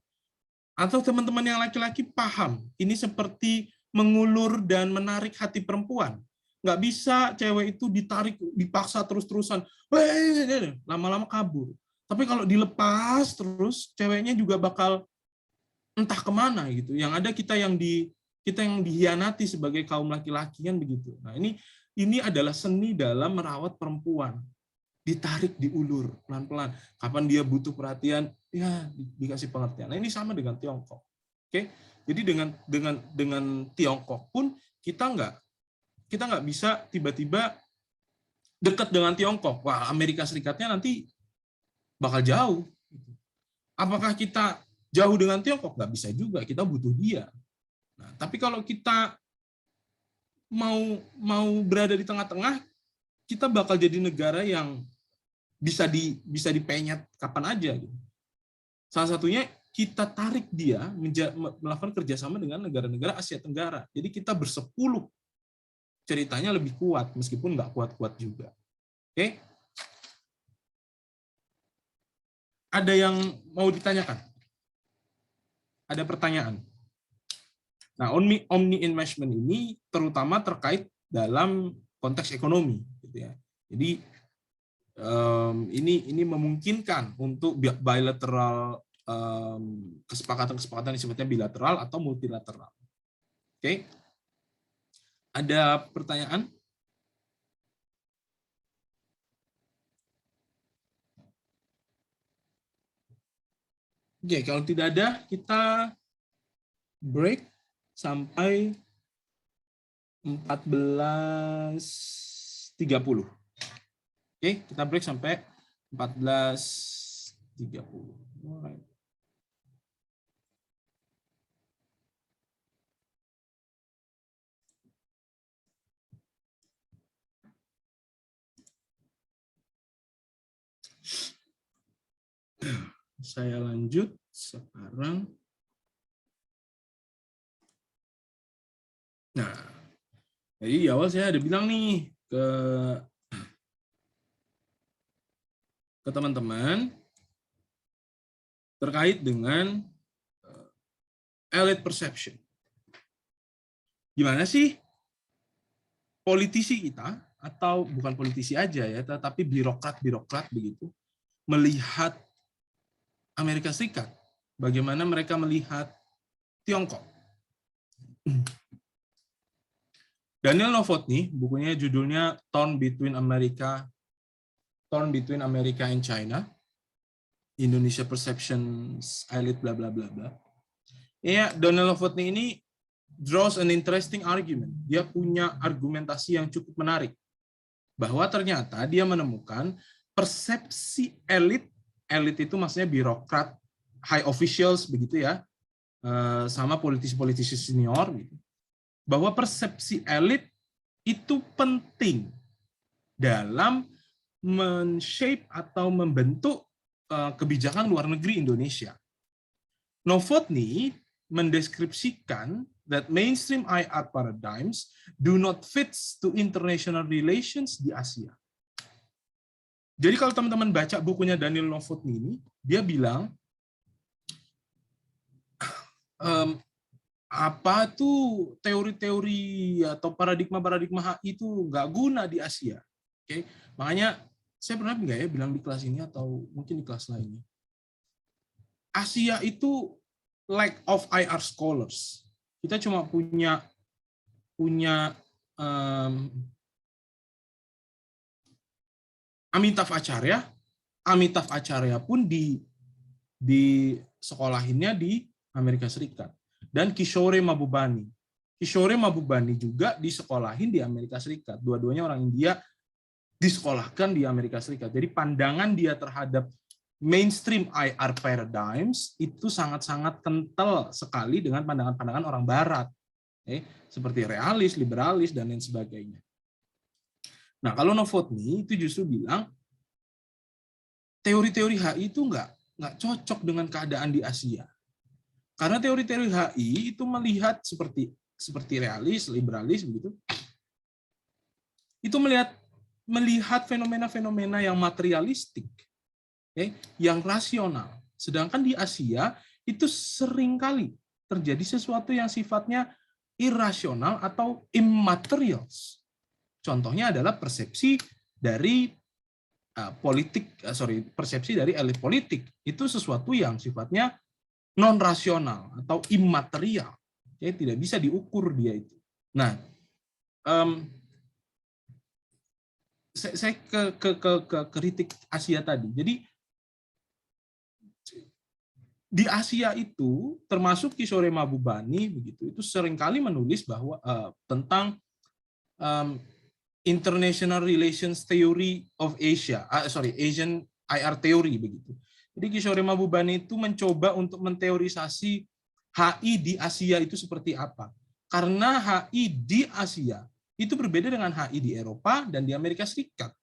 Atau teman-teman yang laki-laki paham, ini seperti mengulur dan menarik hati perempuan. Nggak bisa cewek itu ditarik, dipaksa terus-terusan, lama-lama kabur. Tapi kalau dilepas terus, ceweknya juga bakal entah kemana gitu. Yang ada kita yang dihianati sebagai kaum laki-laki kan begitu. Nah, ini adalah seni dalam merawat perempuan. Ditarik, diulur pelan-pelan. Kapan dia butuh perhatian, ya dikasih pengertian. Nah, ini sama dengan Tiongkok. Oke. Jadi dengan Tiongkok pun kita nggak bisa tiba-tiba dekat dengan Tiongkok. Wah, Amerika Serikatnya nanti bakal jauh. Apakah kita jauh dengan Tiongkok? Nggak bisa juga, kita butuh dia. Nah, tapi kalau kita mau berada di tengah-tengah, kita bakal jadi negara yang bisa dipenyet kapan aja. Gitu. Salah satunya kita tarik dia melakukan kerjasama dengan negara-negara Asia Tenggara. Jadi kita bersepuluh, ceritanya lebih kuat, meskipun nggak kuat-kuat juga. Oke? Ada yang mau ditanyakan? Ada pertanyaan? Nah, omni enmeshment ini terutama terkait dalam konteks ekonomi, gitu ya. Jadi ini memungkinkan untuk bilateral kesepakatan yang sifatnya bilateral atau multilateral. Oke, ada pertanyaan? Oke, kalau tidak ada, kita break sampai 14.30. Oke, kita break sampai 14.30. Alright. Saya lanjut sekarang. Nah, jadi di awal saya ada bilang nih ke teman-teman terkait dengan elite perception. Gimana sih politisi kita, atau bukan politisi aja ya, tetapi birokrat begitu, melihat Amerika Serikat, bagaimana mereka melihat Tiongkok. Daniel Novotny, bukunya judulnya Torn Between America and China, Indonesia Perceptions Elite bla bla bla bla. Ya, Daniel Novotny ini draws an interesting argument. Dia punya argumentasi yang cukup menarik, bahwa ternyata dia menemukan persepsi elit itu maksudnya birokrat, high officials begitu ya, sama politisi-politisi senior gitu, bahwa persepsi elit itu penting dalam men-shape atau membentuk kebijakan luar negeri Indonesia. Novotny mendeskripsikan that mainstream IR paradigms do not fit to international relations di Asia. Jadi kalau teman-teman baca bukunya Daniel Novotny ini, dia bilang apa tuh teori-teori atau paradigma HI itu nggak guna di Asia. Oke, makanya saya pernah nggak ya bilang di kelas ini atau mungkin di kelas lainnya, Asia itu lack of IR scholars. Kita cuma punya Amitav Acharya pun di sekolahinnya di Amerika Serikat. Dan Kishore Mahbubani. Kishore Mahbubani juga disekolahin di Amerika Serikat. Dua-duanya orang India disekolahkan di Amerika Serikat. Jadi pandangan dia terhadap mainstream IR paradigms itu sangat-sangat kental sekali dengan pandangan-pandangan orang Barat. Seperti realis, liberalis, dan lain sebagainya. Nah, kalau Novotny itu justru bilang teori-teori HI itu nggak cocok dengan keadaan di Asia. Karena teori-teori HI itu melihat seperti realis, liberalis begitu. Itu melihat fenomena-fenomena yang materialistik, yang rasional. Sedangkan di Asia itu seringkali terjadi sesuatu yang sifatnya irasional atau immaterials. Contohnya adalah persepsi dari persepsi dari elit politik. Itu sesuatu yang sifatnya non-rasional atau immaterial. Tidak bisa diukur dia itu. Nah, saya ke kritik Asia tadi. Jadi di Asia itu, termasuk Kishore Mahbubani begitu, itu seringkali menulis bahwa tentang International Relations Theory of Asia, Asian IR Theory begitu. Jadi Kishore Mahbubani itu mencoba untuk menteorisasi HI di Asia itu seperti apa. Karena HI di Asia itu berbeda dengan HI di Eropa dan di Amerika Serikat.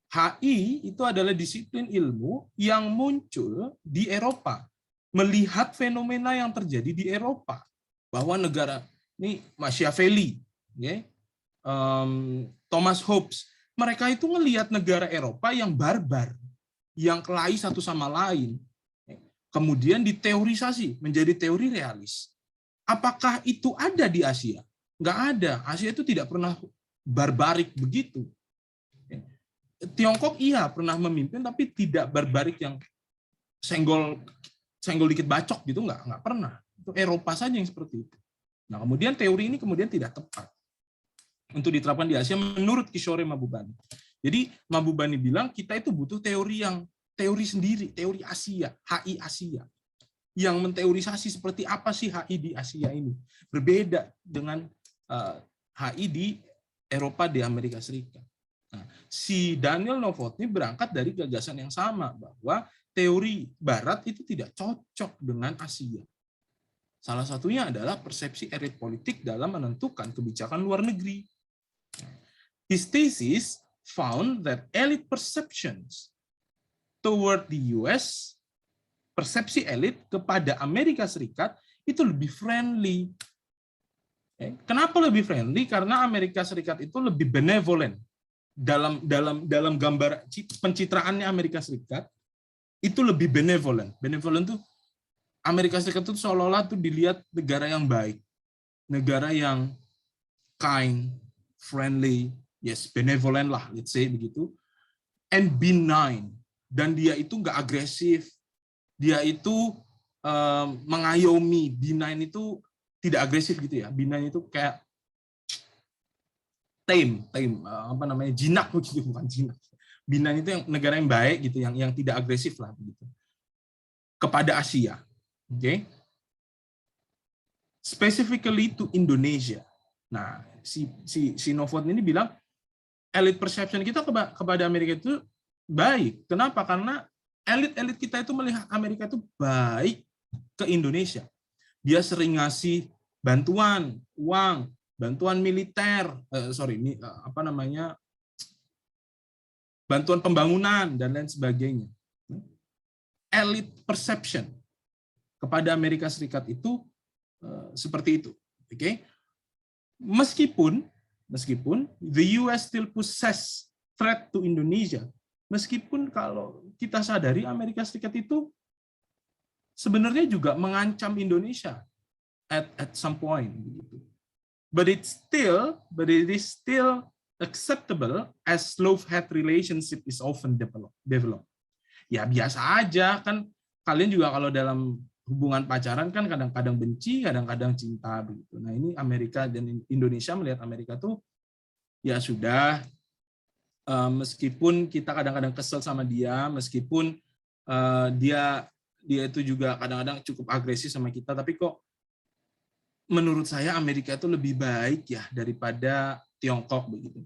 HI itu adalah disiplin ilmu yang muncul di Eropa, melihat fenomena yang terjadi di Eropa, bahwa negara ini Machiavelli, Thomas Hobbes, mereka itu melihat negara Eropa yang barbar, yang kelahi satu sama lain, kemudian diteorisasi menjadi teori realis. Apakah itu ada di Asia? Nggak ada. Asia itu tidak pernah barbarik begitu. Tiongkok iya pernah memimpin, tapi tidak barbarik yang senggol dikit bacok gitu, nggak pernah. Itu Eropa saja yang seperti itu. Nah, kemudian teori ini kemudian tidak tepat untuk diterapkan di Asia menurut Kishore Mahbubani. Jadi Mahbubani bilang kita itu butuh teori sendiri, teori Asia, HI Asia, yang menteorisasi seperti apa sih HI di Asia ini. Berbeda dengan HI di Eropa, di Amerika Serikat. Nah, si Daniel Novotny berangkat dari gagasan yang sama, bahwa teori Barat itu tidak cocok dengan Asia. Salah satunya adalah persepsi elit politik dalam menentukan kebijakan luar negeri. His thesis found that elite perceptions toward the US, persepsi elit kepada Amerika Serikat itu lebih friendly. Kenapa lebih friendly? Karena Amerika Serikat itu lebih benevolent. Dalam gambar pencitraannya Amerika Serikat itu lebih benevolent. Benevolent itu Amerika Serikat itu seolah-olah tuh dilihat negara yang baik, negara yang kind, friendly, yes, benevolent lah, let's say begitu, and benign. Dan dia itu nggak agresif, dia itu mengayomi. Benign itu tidak agresif gitu ya. Benign itu kayak tame, jinak begitu, bukan jinak. Benign itu yang negara yang baik gitu, yang tidak agresif lah begitu. Kepada Asia, oke? Specifically to Indonesia. Nah, si Novotny ini bilang elite perception kita kepada Amerika itu baik. Kenapa? Karena elit kita itu melihat Amerika itu baik ke Indonesia. Dia sering ngasih bantuan, uang, bantuan militer, bantuan pembangunan dan lain sebagainya. Elite perception kepada Amerika Serikat itu seperti itu. Oke? Meskipun the US still possess threat to Indonesia, meskipun kalau kita sadari Amerika Serikat itu sebenarnya juga mengancam Indonesia at some point, but it is still acceptable as love-hate relationship is often developed. Ya biasa aja kan, kalian juga kalau dalam hubungan pacaran kan kadang-kadang benci, kadang-kadang cinta begitu. Nah, ini Amerika dan Indonesia melihat Amerika tuh ya sudah, Meskipun kita kadang-kadang kesel sama dia, meskipun dia itu juga kadang-kadang cukup agresif sama kita, tapi kok menurut saya Amerika itu lebih baik ya daripada Tiongkok begitu.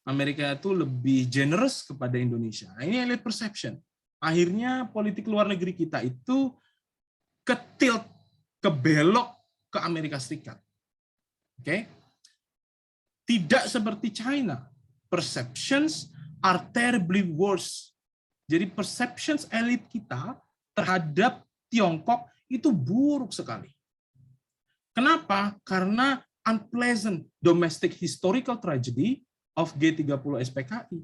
Amerika itu lebih generous kepada Indonesia. Nah, ini elite perception. Akhirnya politik luar negeri kita itu ketilt, kebelok ke Amerika Serikat. Oke? Tidak seperti China. Perceptions are terribly worse. Jadi perceptions elit kita terhadap Tiongkok itu buruk sekali. Kenapa? Karena unpleasant domestic historical tragedy of G30 SPKI.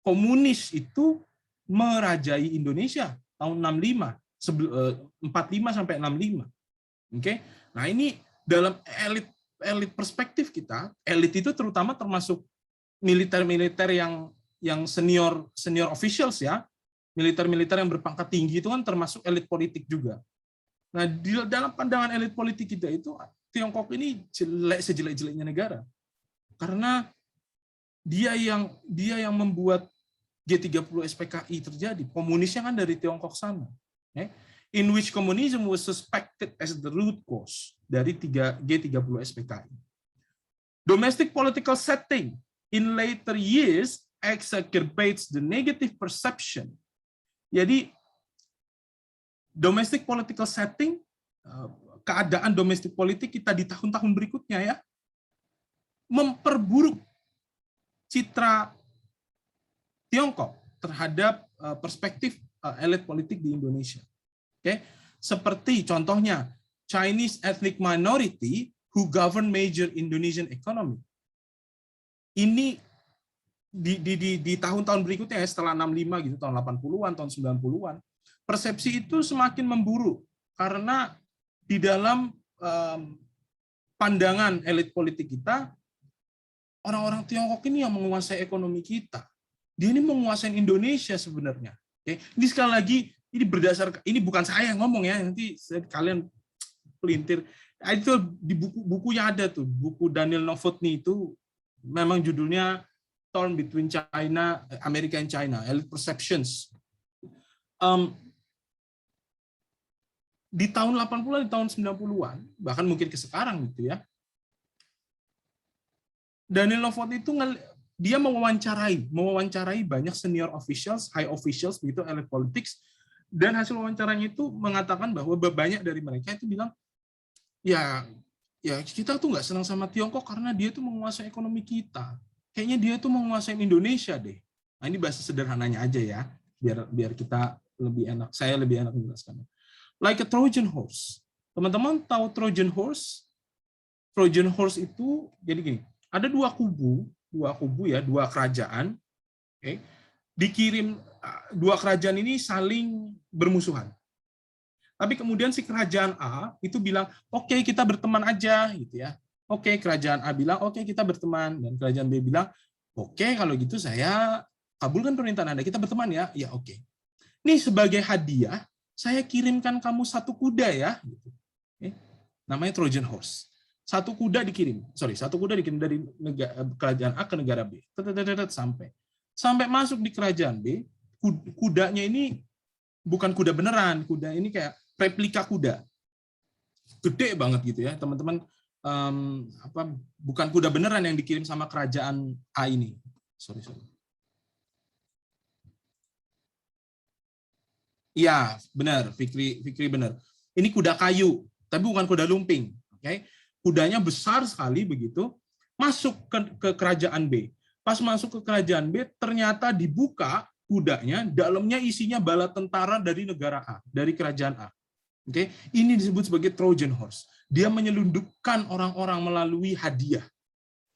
Komunis itu merajai Indonesia tahun 45 sampai 65. Oke? Nah, ini dalam elit perspektif kita, elit itu terutama termasuk militer-militer yang senior officials ya, militer-militer yang berpangkat tinggi itu kan termasuk elit politik juga. Nah, dalam pandangan elit politik kita itu Tiongkok ini jelek sejelek-jeleknya negara. Karena dia yang membuat G30 SPKI terjadi. Komunisnya kan dari Tiongkok sana. In which communism was suspected as the root cause dari G30 SPKI. Domestic political setting in later years exacerbates the negative perception. Jadi, domestic political setting, keadaan domestik politik kita di tahun-tahun berikutnya ya, memperburuk citra Tiongkok terhadap perspektif elit politik di Indonesia. Oke, seperti contohnya Chinese ethnic minority who govern major Indonesian economy. Ini di tahun-tahun berikutnya ya, setelah 65 gitu, tahun 80-an, tahun 90-an, persepsi itu semakin memburuk karena di dalam pandangan elit politik kita, orang-orang Tiongkok ini yang menguasai ekonomi kita. Dia ini menguasai Indonesia sebenarnya. Oke, ini sekali lagi ini berdasarkan, ini bukan saya yang ngomong ya, nanti kalian pelintir. Itu di bukunya ada tuh, buku Daniel Novotny itu memang judulnya Torn Between China, America and China, Elite Perceptions. Di tahun 80-an, di tahun 90-an, bahkan mungkin ke sekarang gitu ya, Daniel Novotny itu dia mewawancarai banyak senior officials, high officials begitu, elit politics, dan hasil wawancaranya itu mengatakan bahwa banyak dari mereka itu bilang, ya kita tuh nggak senang sama Tiongkok karena dia tuh menguasai ekonomi kita. Kayaknya dia tuh menguasai Indonesia deh. Nah, ini bahasa sederhananya aja ya, biar kita lebih enak, saya lebih enak menjelaskannya. Like a Trojan horse. Teman-teman tahu Trojan horse? Trojan horse itu jadi gini, ada dua kubu ya, dua kerajaan. Okay. Dikirim dua kerajaan ini saling bermusuhan. Tapi kemudian si kerajaan A itu bilang, "Oke, kita berteman aja," gitu ya. Oke, kerajaan A bilang, "Oke, kita berteman." Dan kerajaan B bilang, "Oke, kalau gitu saya kabulkan permintaan Anda, kita berteman ya." Ya, oke. Nih sebagai hadiah, saya kirimkan kamu satu kuda ya. Oke. Namanya Trojan horse. Satu kuda dikirim dari kerajaan A ke negara B. Sampai masuk di kerajaan B, kudanya ini bukan kuda beneran, kuda ini kayak replika kuda. Gede banget gitu ya, teman-teman. Bukan kuda beneran yang dikirim sama kerajaan A ini. Sorry. Iya, benar, Fikri benar. Ini kuda kayu, tapi bukan kuda lumping. Oke, kudanya besar sekali begitu. Masuk ke kerajaan B. Pas masuk ke kerajaan B, ternyata dibuka kudanya, dalamnya isinya bala tentara dari negara A, dari kerajaan A. Oke, ini disebut sebagai Trojan horse. Dia menyelundupkan orang-orang melalui hadiah.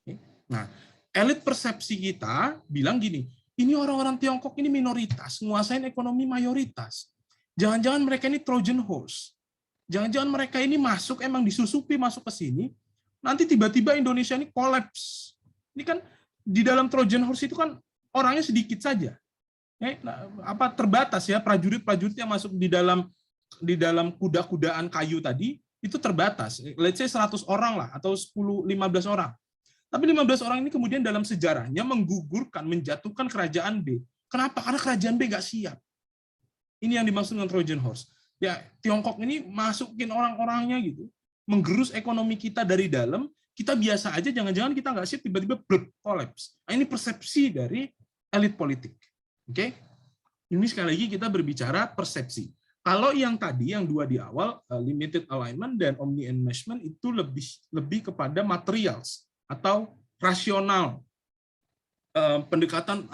Oke. Nah, elit persepsi kita bilang gini, ini orang-orang Tiongkok ini minoritas, menguasai ekonomi mayoritas. Jangan-jangan mereka ini Trojan horse. Jangan-jangan mereka ini emang disusupi masuk ke sini, nanti tiba-tiba Indonesia ini kolaps. Ini kan di dalam Trojan horse itu kan orangnya sedikit saja. Terbatas ya, prajurit-prajurit yang masuk di dalam kuda-kudaan kayu tadi, itu terbatas. Let's say 100 orang lah, atau 10-15 orang. Tapi 15 orang ini kemudian dalam sejarahnya menggugurkan, menjatuhkan kerajaan B. Kenapa? Karena kerajaan B nggak siap. Ini yang dimaksud dengan Trojan Horse. Ya, Tiongkok ini masukin orang-orangnya gitu, menggerus ekonomi kita dari dalam. Kita biasa aja, jangan-jangan kita nggak siap, tiba-tiba kolaps. Nah, ini persepsi dari elit politik. Oke? Ini sekali lagi kita berbicara persepsi. Kalau yang tadi, yang dua di awal, limited alignment dan omni-enmeshment, itu lebih kepada materials atau rasional, pendekatan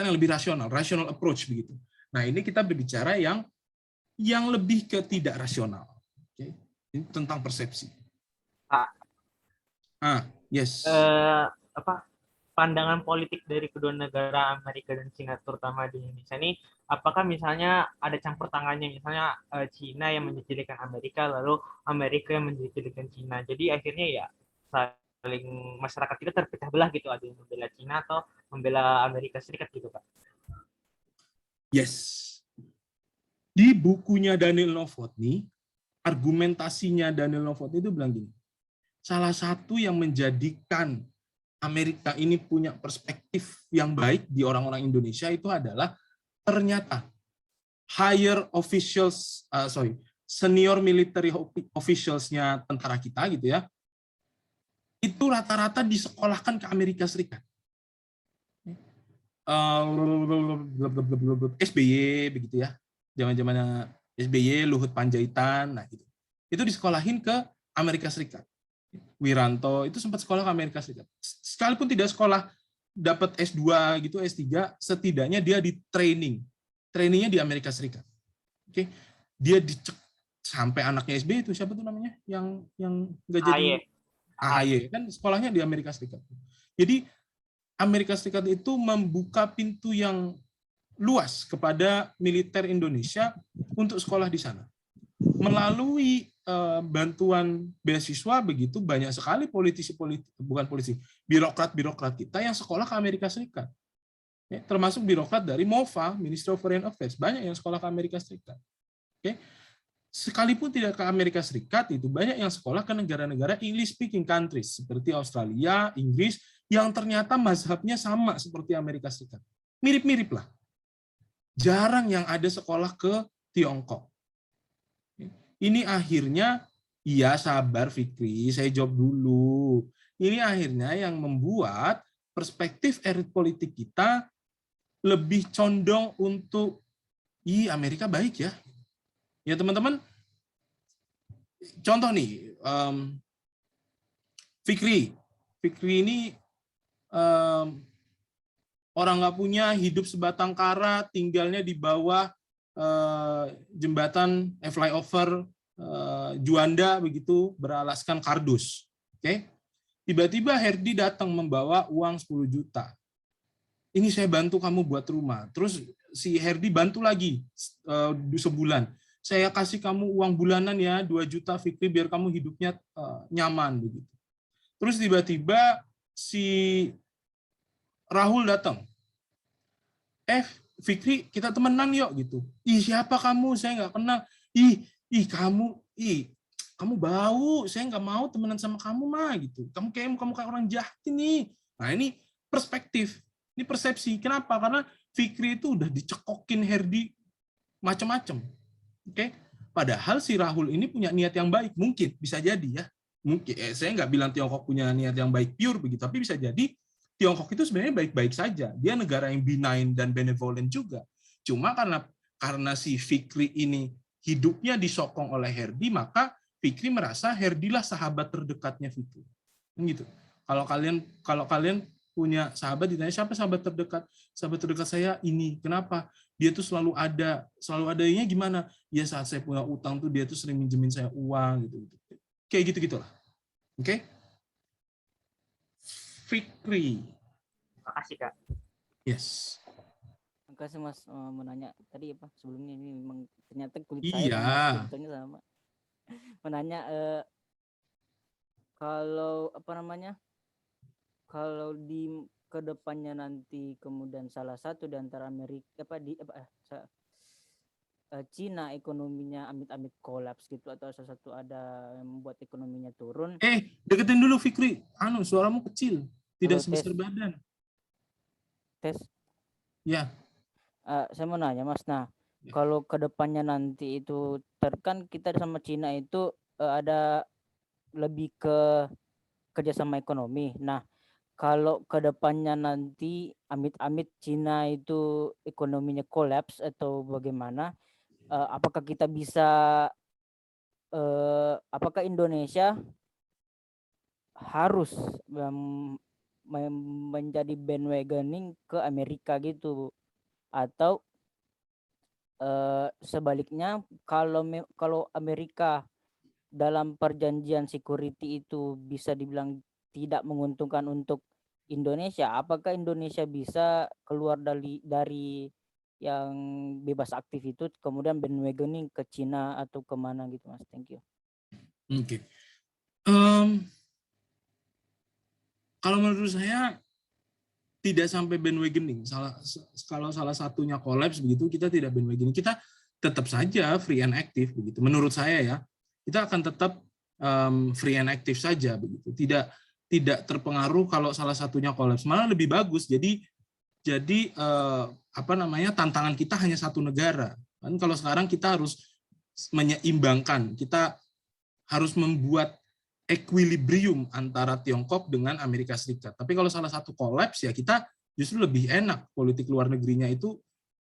yang lebih rational approach begitu. Nah, ini kita berbicara yang lebih ke tidak rasional. Oke? Ini tentang persepsi.
Pak,
Yes.
Pandangan politik dari kedua negara Amerika dan Cina terutama di Indonesia ini, apakah misalnya ada campur tangannya, misalnya Cina yang menjadikan Amerika, lalu Amerika yang menjadikan Cina. Jadi akhirnya ya saling, masyarakat kita terpecah belah gitu, ada yang membela Cina atau membela Amerika Serikat gitu, Pak.
Yes. Di bukunya Daniel Novotny, argumentasinya Daniel Novotny itu bilang gini, salah satu yang menjadikan Amerika ini punya perspektif yang baik di orang-orang Indonesia itu adalah ternyata senior military officials-nya tentara kita gitu ya, itu rata-rata disekolahkan ke Amerika Serikat. SBY begitu ya, zaman-zamannya SBY, Luhut Panjaitan, nah gitu. Itu disekolahin ke Amerika Serikat. Wiranto itu sempat sekolah ke Amerika Serikat. Sekalipun tidak sekolah dapat S2 gitu, S3, setidaknya dia di trainingnya di Amerika Serikat. Oke. Dia dicek sampai anaknya SBY itu siapa tuh namanya? Yang enggak jadi AHY kan sekolahnya di Amerika Serikat. Jadi Amerika Serikat itu membuka pintu yang luas kepada militer Indonesia untuk sekolah di sana. Melalui bantuan beasiswa begitu banyak sekali birokrat kita yang sekolah ke Amerika Serikat. Ya, termasuk birokrat dari MOFA, Ministry of Foreign Affairs, banyak yang sekolah ke Amerika Serikat. Oke. Sekalipun tidak ke Amerika Serikat, itu banyak yang sekolah ke negara-negara English speaking countries seperti Australia, Inggris, yang ternyata mazhabnya sama seperti Amerika Serikat. Mirip-mirip lah. Jarang yang ada sekolah ke Tiongkok. Ini akhirnya, iya sabar Fikri, saya jawab dulu. Ini akhirnya yang membuat perspektif elit politik kita lebih condong untuk, Amerika baik ya. Ya teman-teman, contoh nih, Fikri ini orang nggak punya, hidup sebatang kara, tinggalnya di bawah jembatan flyover Juanda begitu, beralaskan kardus. Oke. Tiba-tiba Herdi datang membawa uang 10 juta. Ini saya bantu kamu buat rumah. Terus si Herdi bantu lagi sebulan. Saya kasih kamu uang bulanan ya 2 juta Fikri biar kamu hidupnya nyaman begitu. Terus tiba-tiba si Rahul datang. Fikri, kita temenan yuk gitu. Siapa kamu? Saya nggak kenal. Kamu bau. Saya nggak mau temenan sama kamu mah gitu. Kamu kayak orang jahat ini. Nah ini perspektif, ini persepsi. Kenapa? Karena Fikri itu udah dicekokin Herdi macam-macam. Oke. Padahal si Rahul ini punya niat yang baik. Mungkin bisa jadi ya. Mungkin. Saya nggak bilang Tiongkok punya niat yang baik pure begitu. Tapi bisa jadi Tiongkok itu sebenarnya baik-baik saja. Dia negara yang benign dan benevolent juga. Cuma karena si Fikri ini hidupnya disokong oleh Herdi, maka Fikri merasa Herdilah sahabat terdekatnya Fikri. Gitu. Kalau kalian punya sahabat, ditanya siapa sahabat terdekat? Sahabat terdekat saya ini. Kenapa? Dia tuh selalu ada. Selalu adanya gimana? Ya saat saya punya utang tuh dia tuh sering minjemin saya uang gitu. Kayak gitu-gitulah. Oke? Fikri.
Makasih Kak.
Yes.
Terima kasih Mas, mau nanya tadi apa sebelumnya, ini memang ternyata kulit
Iya.
saya sama sama. Menanya kalau kalau di kedepannya nanti kemudian salah satu di antara Amerika Cina ekonominya amit-amit kolaps gitu, atau sesuatu ada yang membuat ekonominya turun.
Deketin dulu Fikri. Suaramu kecil, tidak
Halo,
sebesar badan.
tes.
Ya.
Saya mau nanya Mas, nah
Ya.
kalau kedepannya nanti itu kan kita sama Cina itu ada lebih ke kerjasama ekonomi. Nah, kalau kedepannya nanti amit-amit Cina itu ekonominya kolaps atau bagaimana, apakah kita bisa, apakah Indonesia harus menjadi bandwagoning ke Amerika gitu, atau sebaliknya kalau Amerika dalam perjanjian security itu bisa dibilang tidak menguntungkan untuk Indonesia, apakah Indonesia bisa keluar dari yang bebas aktif itu kemudian bandwagoning ke Cina atau kemana gitu Mas? Thank you.
Oke. Kalau menurut saya tidak sampai bandwagoning. Kalau salah satunya kolaps begitu, kita tidak bandwagoning. Kita tetap saja free and active begitu. Menurut saya ya, kita akan tetap free and active saja begitu. Tidak terpengaruh kalau salah satunya kolaps. Malah lebih bagus. Jadi tantangan kita hanya satu negara. Kan kalau sekarang kita harus menyeimbangkan. Kita harus membuat equilibrium antara Tiongkok dengan Amerika Serikat. Tapi kalau salah satu kolaps ya kita justru lebih enak, politik luar negerinya itu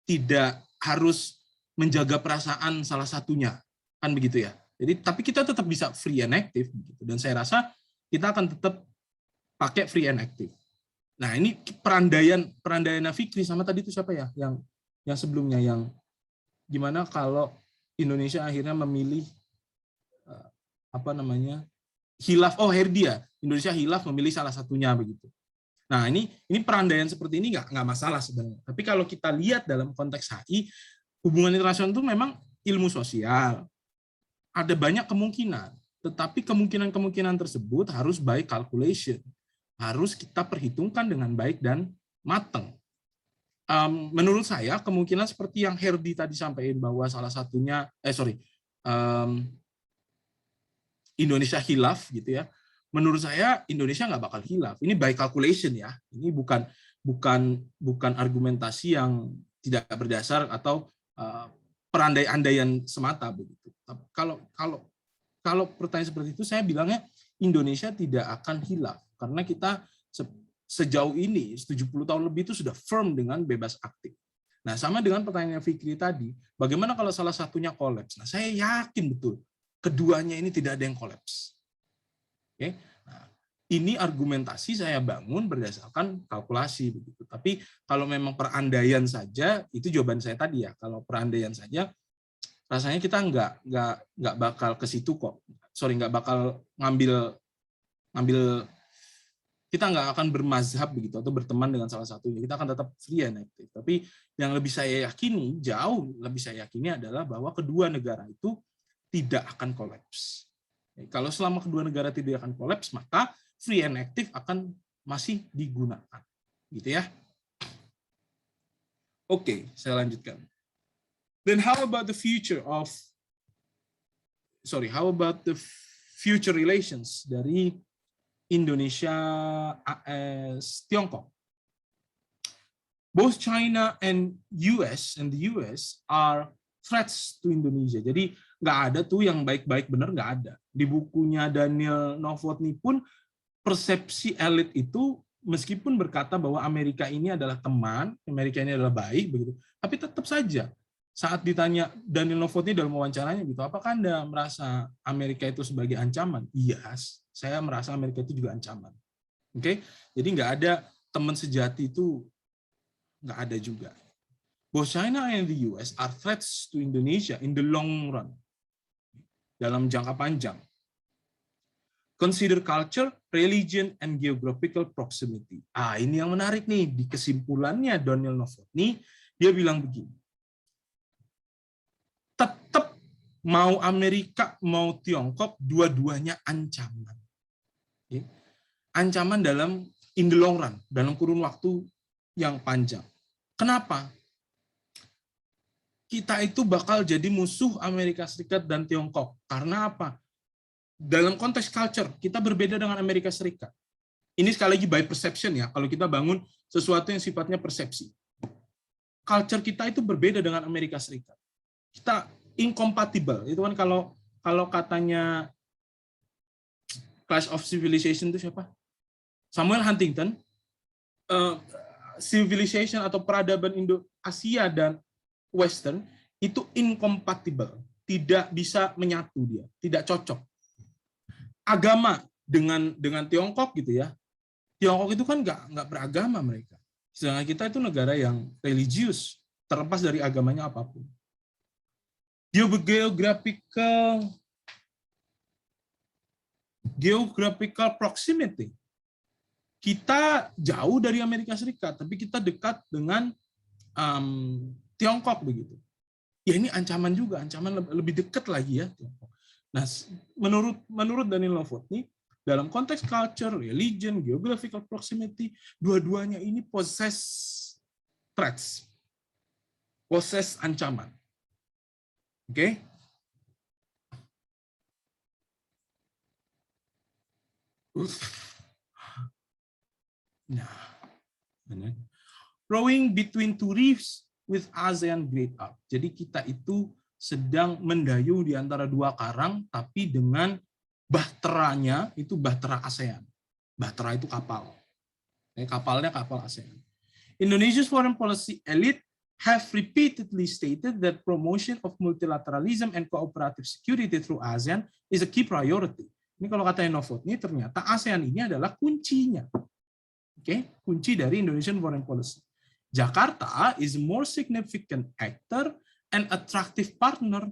tidak harus menjaga perasaan salah satunya, kan begitu ya. Jadi tapi kita tetap bisa free and active begitu. Dan saya rasa kita akan tetap pakai free and active. Nah, ini perandaian Fikri sama tadi itu siapa ya? Yang sebelumnya, yang gimana kalau Indonesia akhirnya memilih hilaf, Herdia, Indonesia hilaf memilih salah satunya begitu. Nah, ini perandaian seperti ini nggak masalah sebenarnya. Tapi kalau kita lihat dalam konteks HI, hubungan internasional itu memang ilmu sosial. Ada banyak kemungkinan, tetapi kemungkinan tersebut harus by calculation. Harus kita perhitungkan dengan baik dan matang. Menurut saya, kemungkinan seperti yang Herdi tadi sampaikan bahwa salah satunya, Indonesia hilaf gitu ya. Menurut saya Indonesia nggak bakal hilaf. Ini by calculation ya. Ini bukan argumentasi yang tidak berdasar atau perandai-andaian semata begitu. Kalau pertanyaan seperti itu, saya bilangnya Indonesia tidak akan hilaf karena kita sejauh ini 70 tahun lebih itu sudah firm dengan bebas aktif. Nah, sama dengan pertanyaan Fikri tadi, bagaimana kalau salah satunya kolaps? Nah, saya yakin betul keduanya ini tidak ada yang kolaps. Oke. Nah, ini argumentasi saya bangun berdasarkan kalkulasi begitu. Tapi kalau memang perandaian saja, itu jawaban saya tadi ya. Kalau perandaian saja, rasanya kita nggak bakal ke situ kok. Nggak bakal ngambil kita nggak akan bermazhab begitu atau berteman dengan salah satunya. Kita akan tetap free and active. Tapi yang lebih saya yakini, jauh lebih saya yakini adalah bahwa kedua negara itu tidak akan kolaps. Kalau selama kedua negara tidak akan kolaps, maka free and active akan masih digunakan. Gitu ya. Oke, saya lanjutkan. Then how about the future relations dari Indonesia AS Tiongkok? Both China and the US are threats to Indonesia. Jadi nggak ada tuh yang baik-baik benar, nggak ada. Di bukunya Daniel Novotny pun persepsi elit itu meskipun berkata bahwa Amerika ini adalah teman, Amerika ini adalah baik begitu, tapi tetap saja saat ditanya Daniel Novotny dalam wawancaranya gitu, apakah Anda merasa Amerika itu sebagai ancaman? Iya, saya merasa Amerika itu juga ancaman. Oke, jadi nggak ada teman sejati itu, nggak ada juga. Both China and the US are threats to Indonesia in the long run. Dalam jangka panjang. Consider culture, religion, and geographical proximity. Ini yang menarik nih. Di kesimpulannya Daniel Novotny, dia bilang begini. Tetap mau Amerika, mau Tiongkok, dua-duanya ancaman. Ancaman dalam in the long run, dalam kurun waktu yang panjang. Kenapa? kita itu bakal jadi musuh Amerika Serikat dan Tiongkok. Karena apa? Dalam konteks culture, kita berbeda dengan Amerika Serikat. Ini sekali lagi by perception ya, kalau kita bangun sesuatu yang sifatnya persepsi. Culture kita itu berbeda dengan Amerika Serikat. Kita incompatible. Itu kan kalau katanya Clash of Civilization itu siapa? Samuel Huntington. Civilization atau peradaban Indo-Asia dan Western itu incompatible. Tidak bisa menyatu dia. Tidak cocok. Agama dengan Tiongkok gitu ya. Tiongkok itu kan nggak beragama mereka. Sedangkan kita itu negara yang religius, terlepas dari agamanya apapun. Geographical proximity. Kita jauh dari Amerika Serikat, tapi kita dekat dengan Tiongkok begitu. Ya ini ancaman juga, ancaman lebih dekat lagi ya Tiongkok. Nah, menurut Daniel Novotny, dalam konteks culture, religion, geographical proximity, dua-duanya ini possess threats, possess ancaman. Oke? Nah, rowing between two reefs with ASEAN Great Arc. Jadi kita itu sedang mendayung di antara dua karang, tapi dengan bahteranya itu bahtera ASEAN. Bahtera itu kapal. Kapalnya kapal ASEAN. Indonesia's foreign policy elite have repeatedly stated that promotion of multilateralism and cooperative security through ASEAN is a key priority. Ini kalau katanya Novotny, ternyata ASEAN ini adalah kuncinya. Oke, kunci dari Indonesian foreign policy. Jakarta is a more significant actor and attractive partner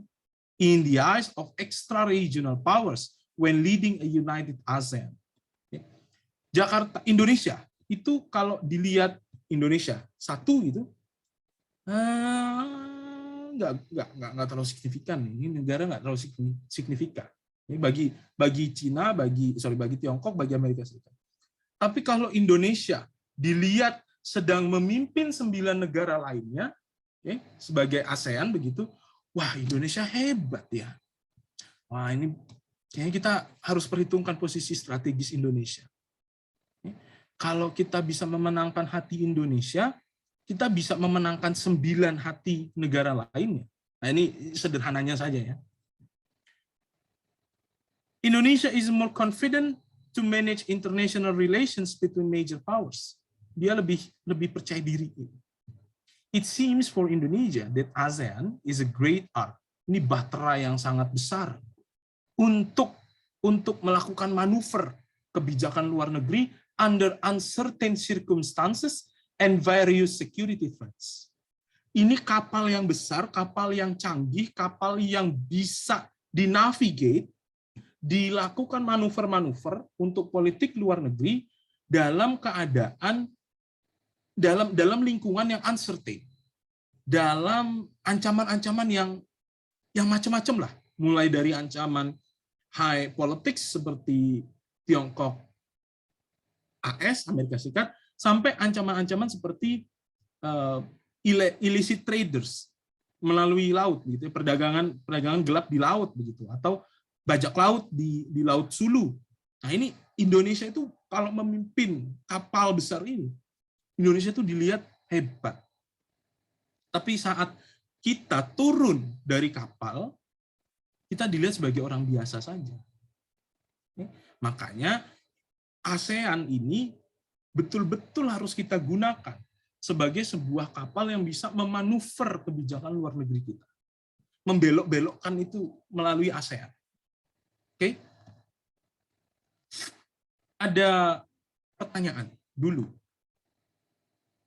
in the eyes of extra-regional powers when leading a united ASEAN. Jakarta, Indonesia, itu kalau dilihat Indonesia satu gitu, nggak terlalu signifikan. Ini negara nggak terlalu signifikan. Ini bagi Cina, bagi Tiongkok, bagi Amerika Serikat. Tapi kalau Indonesia dilihat sedang memimpin 9 negara lainnya, sebagai ASEAN begitu, wah Indonesia hebat ya. Wah ini kayaknya kita harus perhitungkan posisi strategis Indonesia. Kalau kita bisa memenangkan hati Indonesia, kita bisa memenangkan 9 hati negara lainnya. Nah ini sederhananya saja ya. Indonesia is more confident to manage international relations between major powers. Dia lebih percaya diri. It seems for Indonesia that ASEAN is a great arc. Ini bahtera yang sangat besar untuk melakukan manuver kebijakan luar negeri under uncertain circumstances and various security threats. Ini kapal yang besar, kapal yang canggih, kapal yang bisa dinavigate, dilakukan manuver-manuver untuk politik luar negeri dalam keadaan dalam lingkungan yang uncertain, dalam ancaman-ancaman yang macam-macam lah, mulai dari ancaman high politics seperti Tiongkok, AS, Amerika Serikat, sampai ancaman-ancaman seperti illicit traders melalui laut, gitu, perdagangan gelap di laut begitu, atau bajak laut di Laut Sulu. Nah ini Indonesia itu kalau memimpin kapal besar ini, Indonesia itu dilihat hebat. Tapi saat kita turun dari kapal, kita dilihat sebagai orang biasa saja. Makanya ASEAN ini betul-betul harus kita gunakan sebagai sebuah kapal yang bisa memanuver kebijakan luar negeri kita. Membelok-belokkan itu melalui ASEAN. Oke? Ada pertanyaan dulu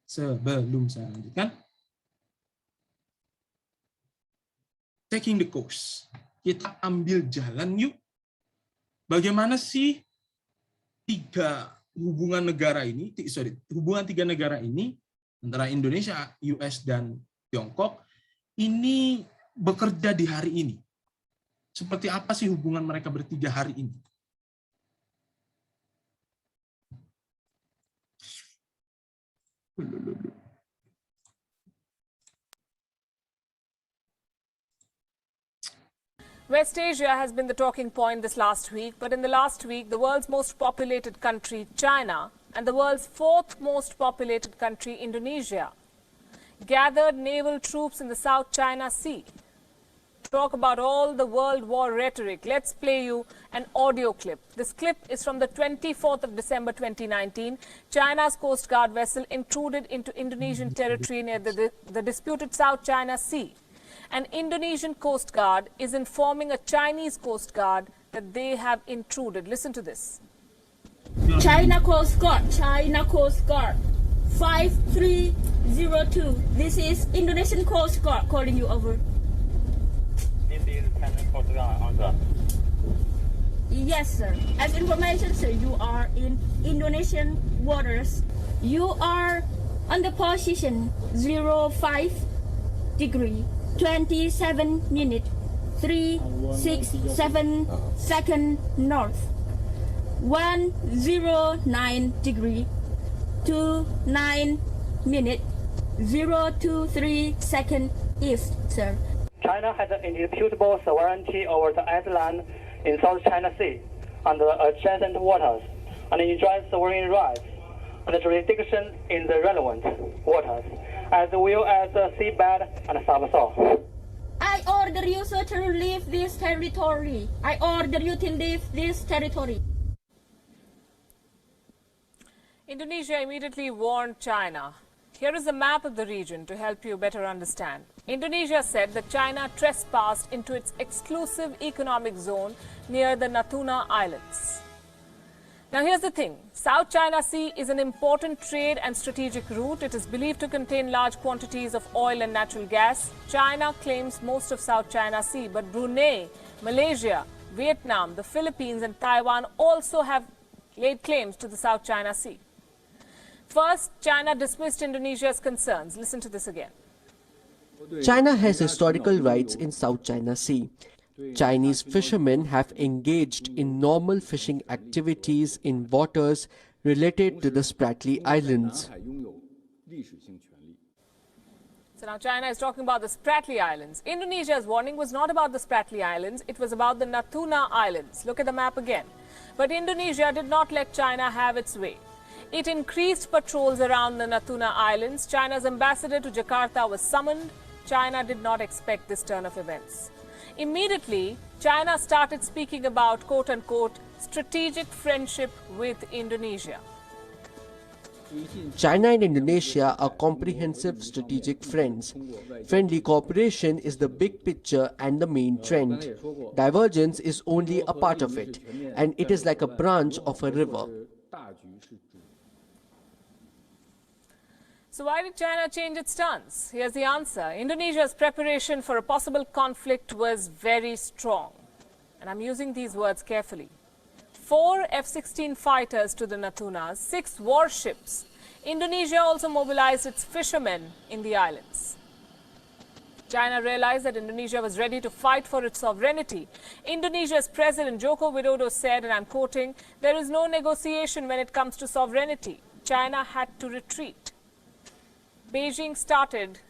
sebelum saya lanjutkan. Taking the course. Kita ambil jalan yuk. Bagaimana sih hubungan tiga negara ini antara Indonesia, US dan Tiongkok ini bekerja di hari ini. Seperti apa sih hubungan mereka bertiga hari ini?
West Asia has been the talking point this last week, but in the last week, the world's most populated country, China, and the world's fourth most populated country, Indonesia, gathered naval troops in the South China Sea. Talk about all the World War rhetoric. Let's play you an audio clip. This clip is from the 24th of December 2019. China's Coast Guard vessel intruded into Indonesian territory near the disputed South China Sea. An Indonesian Coast Guard is informing a Chinese Coast Guard that they have intruded. Listen to this.
China Coast Guard, 5302. This is Indonesian Coast Guard calling you over.
This is China Coast Guard answer.
Yes, sir. As information, sir, you are in Indonesian waters. You are on the position 05 degree, 27 minute, 367 second north, 109 degree, 29 minute, 023 second east, sir.
China has an indisputable sovereignty over the island in South China Sea and the adjacent waters, and enjoys sovereign rights and jurisdiction in the relevant waters, as well as the seabed and subsoil.
I order you, sir, to leave this territory. I order you to leave this territory.
Indonesia immediately warned China. Here is a map of the region to help you better understand. Indonesia said that China trespassed into its exclusive economic zone near the Natuna Islands. Now here's the thing. South China Sea is an important trade and strategic route. It is believed to contain large quantities of oil and natural gas. China claims most of South China Sea, but Brunei, Malaysia, Vietnam, the Philippines and Taiwan also have laid claims to the South China Sea. First, China dismissed Indonesia's concerns. Listen to this again.
China has historical rights in South China Sea. Chinese fishermen have engaged in normal fishing activities in waters related to the Spratly Islands.
So now China is talking about the Spratly Islands. Indonesia's warning was not about the Spratly Islands, it was about the Natuna Islands. Look at the map again. But Indonesia did not let China have its way. It increased patrols around the Natuna Islands. China's ambassador to Jakarta was summoned. China did not expect this turn of events. Immediately, China started speaking about, quote-unquote, strategic friendship with Indonesia.
China and Indonesia are comprehensive strategic friends. Friendly cooperation is the big picture and the main trend. Divergence is only a part of it, and it is like a branch of a river.
So why did China change its stance? Here's the answer. Indonesia's preparation for a possible conflict was very strong. And I'm using these words carefully. 4 F-16 fighters to the Natunas, 6 warships. Indonesia also mobilized its fishermen in the islands. China realized that Indonesia was ready to fight for its sovereignty. Indonesia's President Joko Widodo said, and I'm quoting, "There is no negotiation when it comes to sovereignty." China had to retreat. Beijing started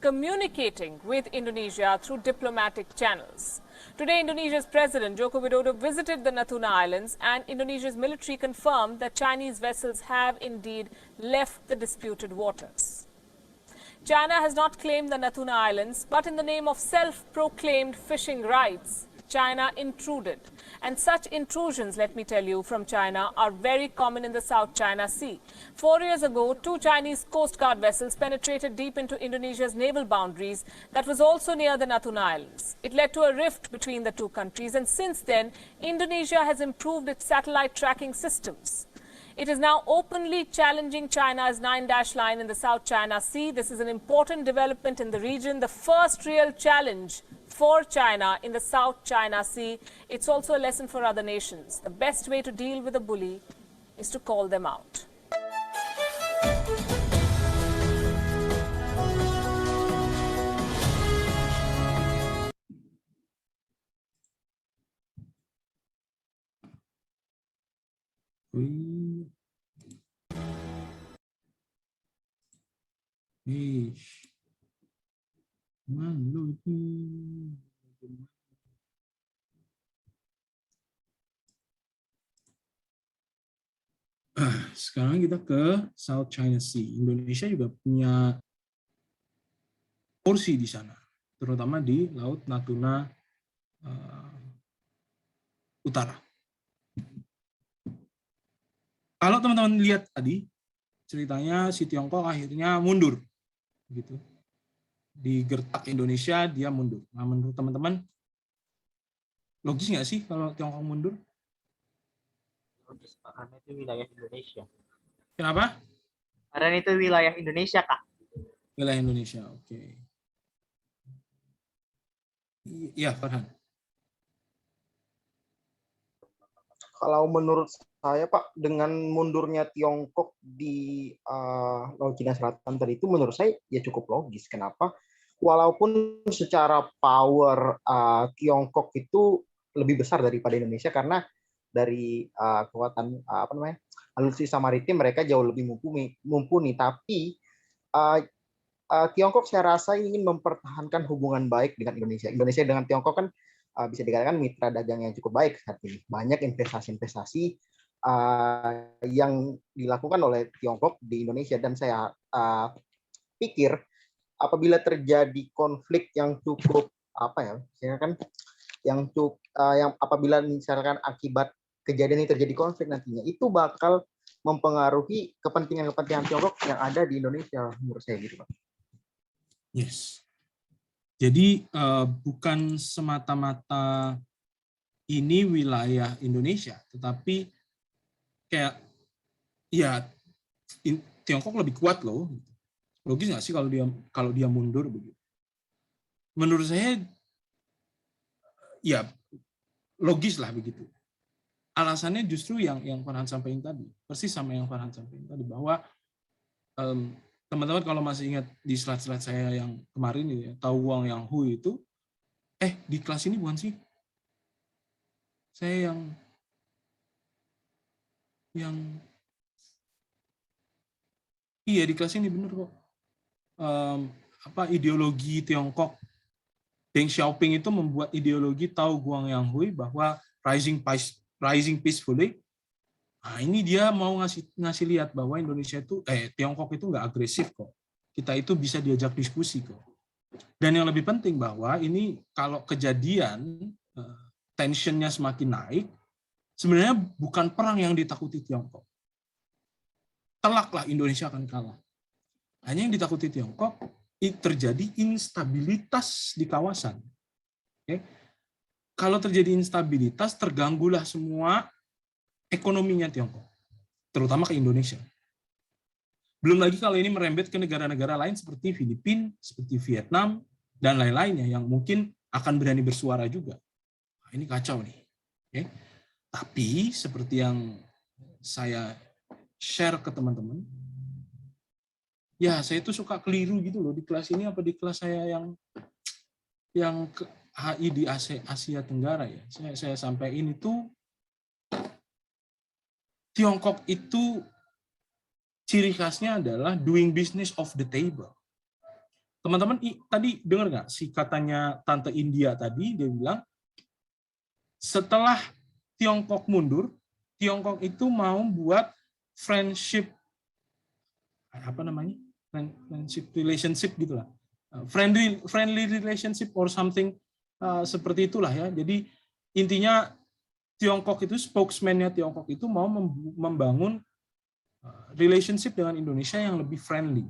communicating with Indonesia through diplomatic channels. Today, Indonesia's President Joko Widodo visited the Natuna Islands, and Indonesia's military confirmed that Chinese vessels have indeed left the disputed waters. China has not claimed the Natuna Islands, but in the name of self-proclaimed fishing rights, China intruded. And such intrusions, let me tell you, from China are very common in the South China Sea. 4 years ago, 2 Chinese Coast Guard vessels penetrated deep into Indonesia's naval boundaries that was also near the Natuna Islands. It led to a rift between the two countries, and since then, Indonesia has improved its satellite tracking systems. It is now openly challenging China's 9-dash line in the South China Sea. This is an important development in the region, the first real challenge for China in the South China Sea. It's also a lesson for other nations. The best way to deal with a bully is to call them out.
Malu ini. Sekarang kita ke South China Sea. Indonesia juga punya porsi di sana, terutama di Laut Natuna Utara. Kalau teman-teman lihat tadi, ceritanya si Tiongkok akhirnya mundur, gitu. Di gertak Indonesia dia mundur. Nah, menurut teman-teman, logis nggak sih kalau Tiongkok mundur?
Logis, Pak, karena itu wilayah Indonesia.
Kenapa?
Karena itu wilayah Indonesia, Kak.
Wilayah Indonesia, oke. Iya, Farhan.
Kalau menurut saya, Pak, dengan mundurnya Tiongkok di Laut Cina Selatan tadi itu menurut saya ya cukup logis. Kenapa? Walaupun secara power Tiongkok itu lebih besar daripada Indonesia karena dari kekuatan alutsista maritim mereka jauh lebih mumpuni. Tapi Tiongkok saya rasa ingin mempertahankan hubungan baik dengan Indonesia. Indonesia dengan Tiongkok kan bisa dikatakan mitra dagang yang cukup baik saat ini. Banyak investasi-investasi yang dilakukan oleh Tiongkok di Indonesia, dan saya pikir apabila terjadi konflik yang cukup yang apabila misalkan akibat kejadian ini terjadi konflik nantinya, itu bakal mempengaruhi kepentingan-kepentingan Tiongkok yang ada di Indonesia, menurut saya gitu, Pak.
Yes. Jadi bukan semata-mata ini wilayah Indonesia, tetapi kayak ya Tiongkok lebih kuat loh. Logis nggak sih kalau dia mundur begitu? Menurut saya ya logis lah begitu. Alasannya justru yang Farhan sampaikan tadi, persis sama yang Farhan sampaikan tadi, bahwa teman-teman kalau masih ingat di slide-slide saya yang kemarin ya, tahu Wang Yang Hu itu, di kelas ini bukan sih? Saya yang iya di kelas ini bener kok. Ideologi Tiongkok, Deng Xiaoping itu membuat ideologi Tao Guang Yang Hui bahwa rising peacefully. Nah, ini dia mau ngasih lihat bahwa Indonesia itu Tiongkok itu nggak agresif kok. Kita itu bisa diajak diskusi kok. Dan yang lebih penting bahwa ini kalau kejadian tensionnya semakin naik, sebenarnya bukan perang yang ditakuti Tiongkok. Telaklah Indonesia akan kalah. Hanya yang ditakuti Tiongkok terjadi instabilitas di kawasan. Oke? Kalau terjadi instabilitas, terganggulah semua ekonominya Tiongkok, terutama ke Indonesia. Belum lagi kalau ini merembet ke negara-negara lain seperti Filipina, seperti Vietnam, dan lain-lainnya yang mungkin akan berani bersuara juga. Nah, ini kacau nih. Oke? Tapi seperti yang saya share ke teman-teman, ya saya itu suka keliru gitu loh di kelas ini apa di kelas saya yang ke HI di Asia Tenggara ya. Saya sampaikan itu Tiongkok itu ciri khasnya adalah doing business off the table. Teman-teman tadi dengar nggak si katanya Tante India tadi, dia bilang setelah Tiongkok mundur, Tiongkok itu mau buat friendship relationship gitulah, friendly relationship or something seperti itulah ya. Jadi intinya Tiongkok itu, spokesman-nya Tiongkok itu mau membangun relationship dengan Indonesia yang lebih friendly.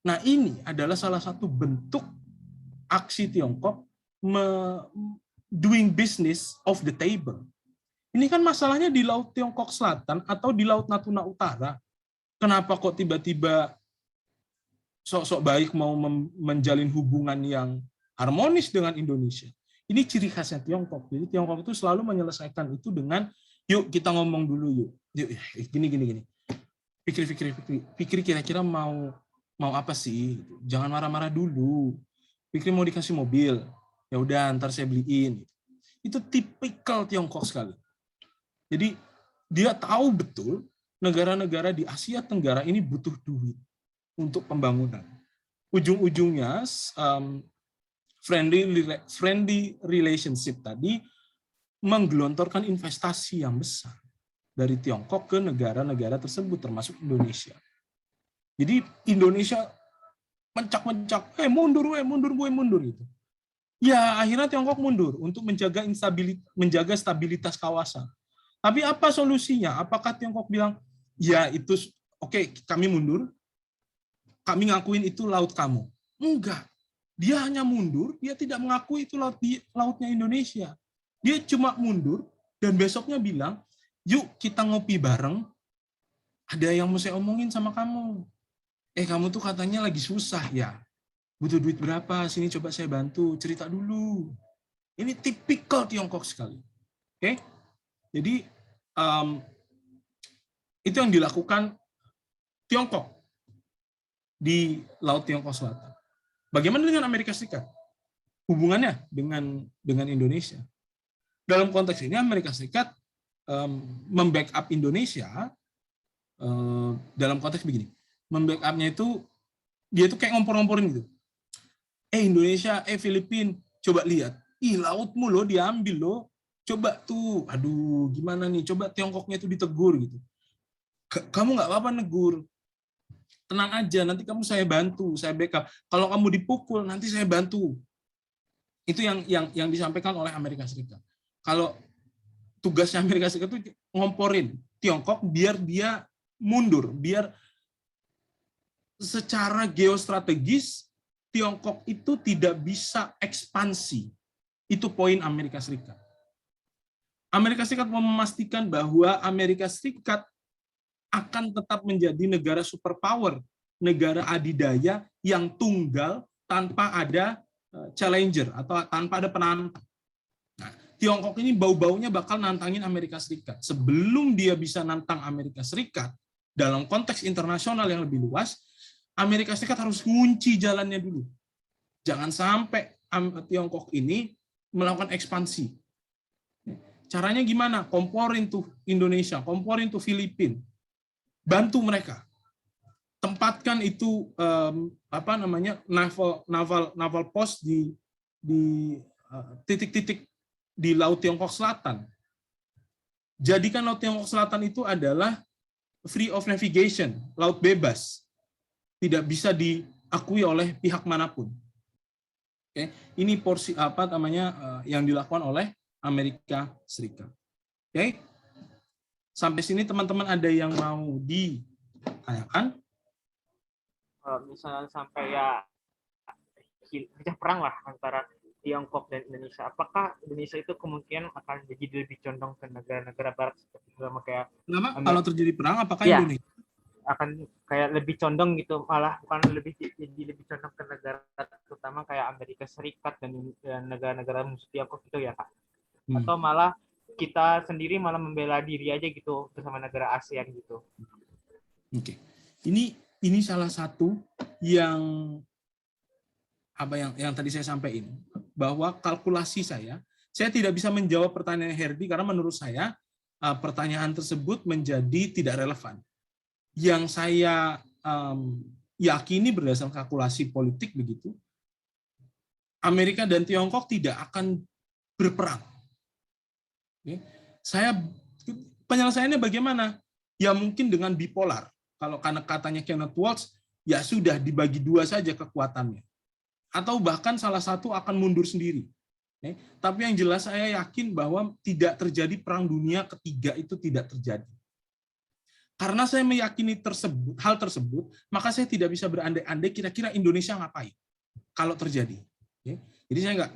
Nah, ini adalah salah satu bentuk aksi Tiongkok doing business off the table. Ini kan masalahnya di Laut Tiongkok Selatan atau di Laut Natuna Utara. Kenapa kok tiba-tiba sok-sok baik mau menjalin hubungan yang harmonis dengan Indonesia? Ini ciri khasnya Tiongkok. Jadi Tiongkok itu selalu menyelesaikan itu dengan, yuk kita ngomong dulu yuk. Gini. Pikir kira-kira mau apa sih? Jangan marah-marah dulu. Pikir mau dikasih mobil, ya udah ntar saya beliin. Itu tipikal Tiongkok sekali. Jadi dia tahu betul negara-negara di Asia Tenggara ini butuh duit untuk pembangunan. Ujung-ujungnya friendly relationship tadi menggelontorkan investasi yang besar. dari Tiongkok ke negara-negara tersebut, termasuk Indonesia. Jadi Indonesia mencak-mencak, mundur gitu. Ya, akhirnya Tiongkok mundur untuk menjaga stabilitas kawasan. Tapi apa solusinya? Apakah Tiongkok bilang, ya itu oke, kami mundur, kami ngakuin itu laut kamu? Enggak. Dia hanya mundur, dia tidak mengakui itu lautnya Indonesia. Dia cuma mundur dan besoknya bilang, yuk kita ngopi bareng, ada yang mau saya omongin sama kamu. Kamu tuh katanya lagi susah ya. Butuh duit berapa? Sini coba saya bantu, cerita dulu. Ini tipikal Tiongkok sekali. Oke? Jadi itu yang dilakukan Tiongkok di Laut Tiongkok Selatan. Bagaimana dengan Amerika Serikat? Hubungannya dengan Indonesia. Dalam konteks ini Amerika Serikat membackup Indonesia dalam konteks begini. Membackupnya itu dia tuh kayak ngompor-ngomporin gitu. Indonesia, Filipina, coba lihat. Lautmu loh diambil loh. Coba tuh, aduh gimana nih, coba Tiongkoknya itu ditegur gitu. Kamu nggak apa-apa negur. Tenang aja, nanti kamu saya bantu, saya backup. Kalau kamu dipukul, nanti saya bantu. Itu yang disampaikan oleh Amerika Serikat. Kalau tugasnya Amerika Serikat itu ngomporin Tiongkok biar dia mundur, biar secara geostrategis Tiongkok itu tidak bisa ekspansi. Itu poin Amerika Serikat. Amerika Serikat mau memastikan bahwa Amerika Serikat akan tetap menjadi negara superpower, negara adidaya yang tunggal tanpa ada challenger atau tanpa ada penantang. Nah, Tiongkok ini bau-baunya bakal nantangin Amerika Serikat. Sebelum dia bisa nantang Amerika Serikat dalam konteks internasional yang lebih luas, Amerika Serikat harus ngunci jalannya dulu. Jangan sampai Tiongkok ini melakukan ekspansi. Caranya gimana? Komporin tuh Indonesia, komporin tuh Filipina. Bantu mereka. Tempatkan itu naval post di titik-titik di Laut Tiongkok Selatan. Jadikan Laut Tiongkok Selatan itu adalah free of navigation, laut bebas. Tidak bisa diakui oleh pihak manapun. Oke, ini porsi yang dilakukan oleh Amerika Serikat. Oke. Sampai sini teman-teman ada yang mau ditanyakan?
Kalau misalnya sampai ya pecah perang lah antara Tiongkok dan Indonesia, apakah Indonesia itu kemungkinan akan jadi lebih condong ke negara-negara Barat seperti sama kayak
Kenapa? Kalau terjadi perang, apakah
ya,
Indonesia
akan kayak lebih condong gitu, malah bukan jadi lebih condong ke negara terutama kayak Amerika Serikat dan negara-negara musuh Tiongkok gitu ya Kak? Atau malah kita sendiri malah membela diri aja gitu bersama negara ASEAN gitu?
Oke. Ini salah satu yang tadi saya sampaikan, bahwa kalkulasi saya tidak bisa menjawab pertanyaan Herdi karena menurut saya pertanyaan tersebut menjadi tidak relevan. Yang saya yakini berdasarkan kalkulasi politik begitu, Amerika dan Tiongkok tidak akan berperang. Penyelesaiannya bagaimana? Ya mungkin dengan bipolar. Kalau karena katanya Kenneth Waltz, ya sudah dibagi dua saja kekuatannya. Atau bahkan salah satu akan mundur sendiri. Tapi yang jelas saya yakin bahwa tidak terjadi perang dunia ketiga, itu tidak terjadi. Karena saya meyakini hal tersebut, maka saya tidak bisa berandai-andai kira-kira Indonesia ngapain kalau terjadi. Jadi saya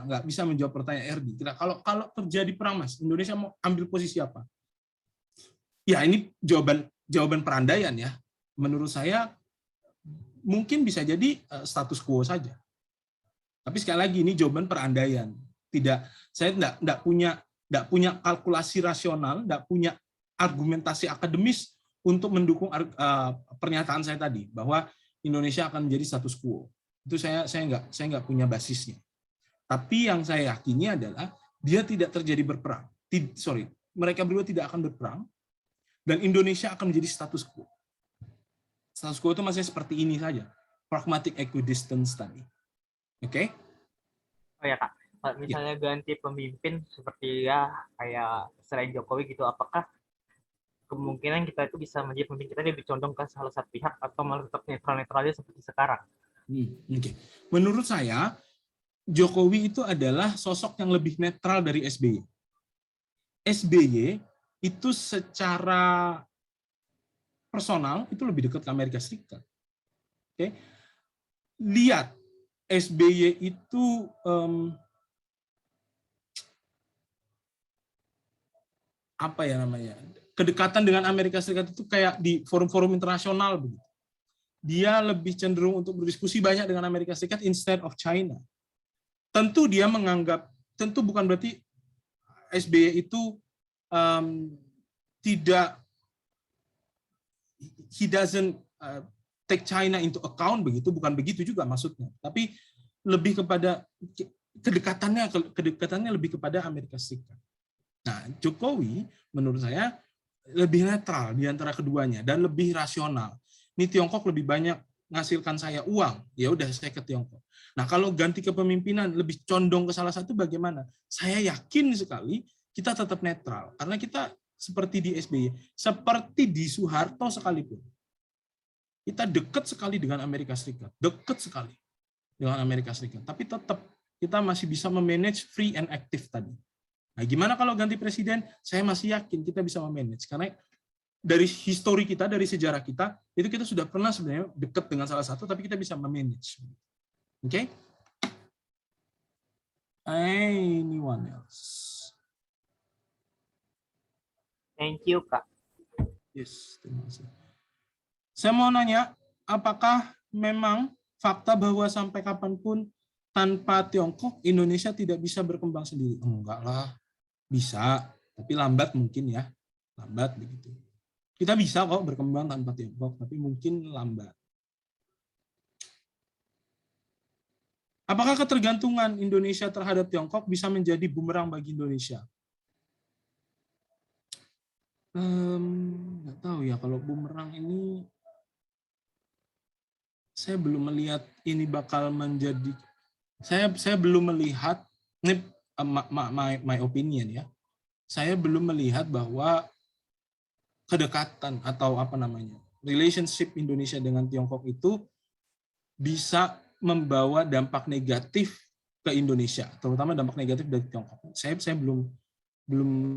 nggak bisa menjawab pertanyaan Erdi. Kalau terjadi perang, Mas, Indonesia mau ambil posisi apa? Ya ini jawaban perandaian ya. Menurut saya mungkin bisa jadi status quo saja. Tapi sekali lagi ini jawaban perandaian. Saya tidak punya kalkulasi rasional, tidak punya argumentasi akademis untuk mendukung pernyataan saya tadi bahwa Indonesia akan menjadi status quo. Itu saya nggak punya basisnya. Tapi yang saya yakini adalah dia tidak terjadi berperang. Mereka berdua tidak akan berperang dan Indonesia akan menjadi status quo. Status quo itu masih seperti ini saja, pragmatic equidistance tadi. Oke?
Oh ya Kak, misalnya ganti pemimpin seperti ya kayak selain Jokowi gitu, apakah kemungkinan kita itu bisa menjadi pemimpin kita lebih condong ke salah satu pihak atau malah tetap netral-netral aja seperti sekarang.
Oke. Menurut saya, Jokowi itu adalah sosok yang lebih netral dari SBY. SBY itu secara personal itu lebih dekat ke Amerika Serikat. Oke. Lihat, SBY itu apa ya namanya? Kedekatan dengan Amerika Serikat itu kayak di forum-forum internasional begitu. Dia lebih cenderung untuk berdiskusi banyak dengan Amerika Serikat instead of China. Tentu dia menganggap, tentu bukan berarti SBY itu tidak, he doesn't take China into account begitu, bukan begitu juga maksudnya. Tapi lebih kepada kedekatannya lebih kepada Amerika Serikat. Nah, Jokowi menurut saya lebih netral di antara keduanya dan lebih rasional. Ini Tiongkok lebih banyak menghasilkan saya uang, ya udah saya ke Tiongkok. Nah, kalau ganti kepemimpinan lebih condong ke salah satu bagaimana? Saya yakin sekali kita tetap netral karena kita seperti di SBY, seperti di Soeharto sekalipun. Kita dekat sekali dengan Amerika Serikat, dekat sekali dengan Amerika Serikat, tapi tetap kita masih bisa memanage free and active tadi. Nah, gimana kalau ganti presiden? Saya masih yakin kita bisa memanage karena dari histori kita, dari sejarah kita, itu kita sudah pernah sebenarnya dekat dengan salah satu, tapi kita bisa memanage. Oke? Anyone else?
Thank you, Kak.
Yes, terima kasih. Saya mau nanya, apakah memang fakta bahwa sampai kapanpun tanpa Tiongkok, Indonesia tidak bisa berkembang sendiri? Enggak lah, bisa, tapi lambat mungkin ya, lambat begitu. Kita bisa kok berkembang tanpa Tiongkok, tapi mungkin lambat. Apakah ketergantungan Indonesia terhadap Tiongkok bisa menjadi bumerang bagi Indonesia? Nggak tahu ya, kalau bumerang ini saya belum melihat ini bakal menjadi, saya belum melihat, ini my opinion ya, saya belum melihat bahwa kedekatan atau apa namanya, relationship Indonesia dengan Tiongkok itu bisa membawa dampak negatif ke Indonesia, terutama dampak negatif dari Tiongkok. Saya belum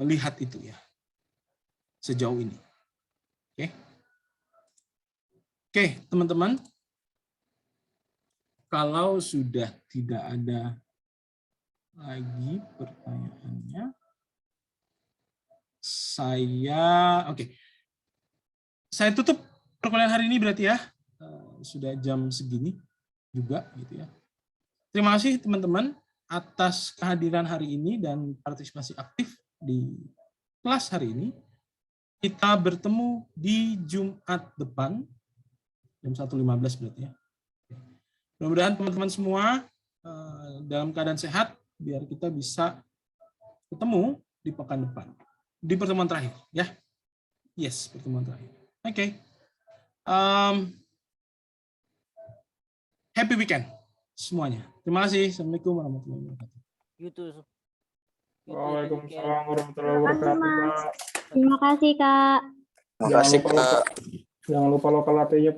melihat itu ya sejauh ini. Oke, teman-teman. Kalau sudah tidak ada lagi pertanyaannya, saya tutup perkuliahan hari ini berarti ya. Sudah jam segini juga gitu ya. Terima kasih teman-teman atas kehadiran hari ini dan partisipasi aktif di kelas hari ini. Kita bertemu di Jumat depan jam 1.15 berarti ya. Mudah-mudahan teman-teman semua dalam keadaan sehat biar kita bisa ketemu di pekan depan. Di pertemuan terakhir ya. Yes, pertemuan terakhir. Oke. Happy weekend semuanya. Terima kasih. Assalamualaikum warahmatullahi wabarakatuh.
YouTube.
Waalaikumsalam warahmatullahi wabarakatuh.
Terima kasih, Kak.
Terima kasih, Kak.
Jangan lupa lokal AT-nya, Pak.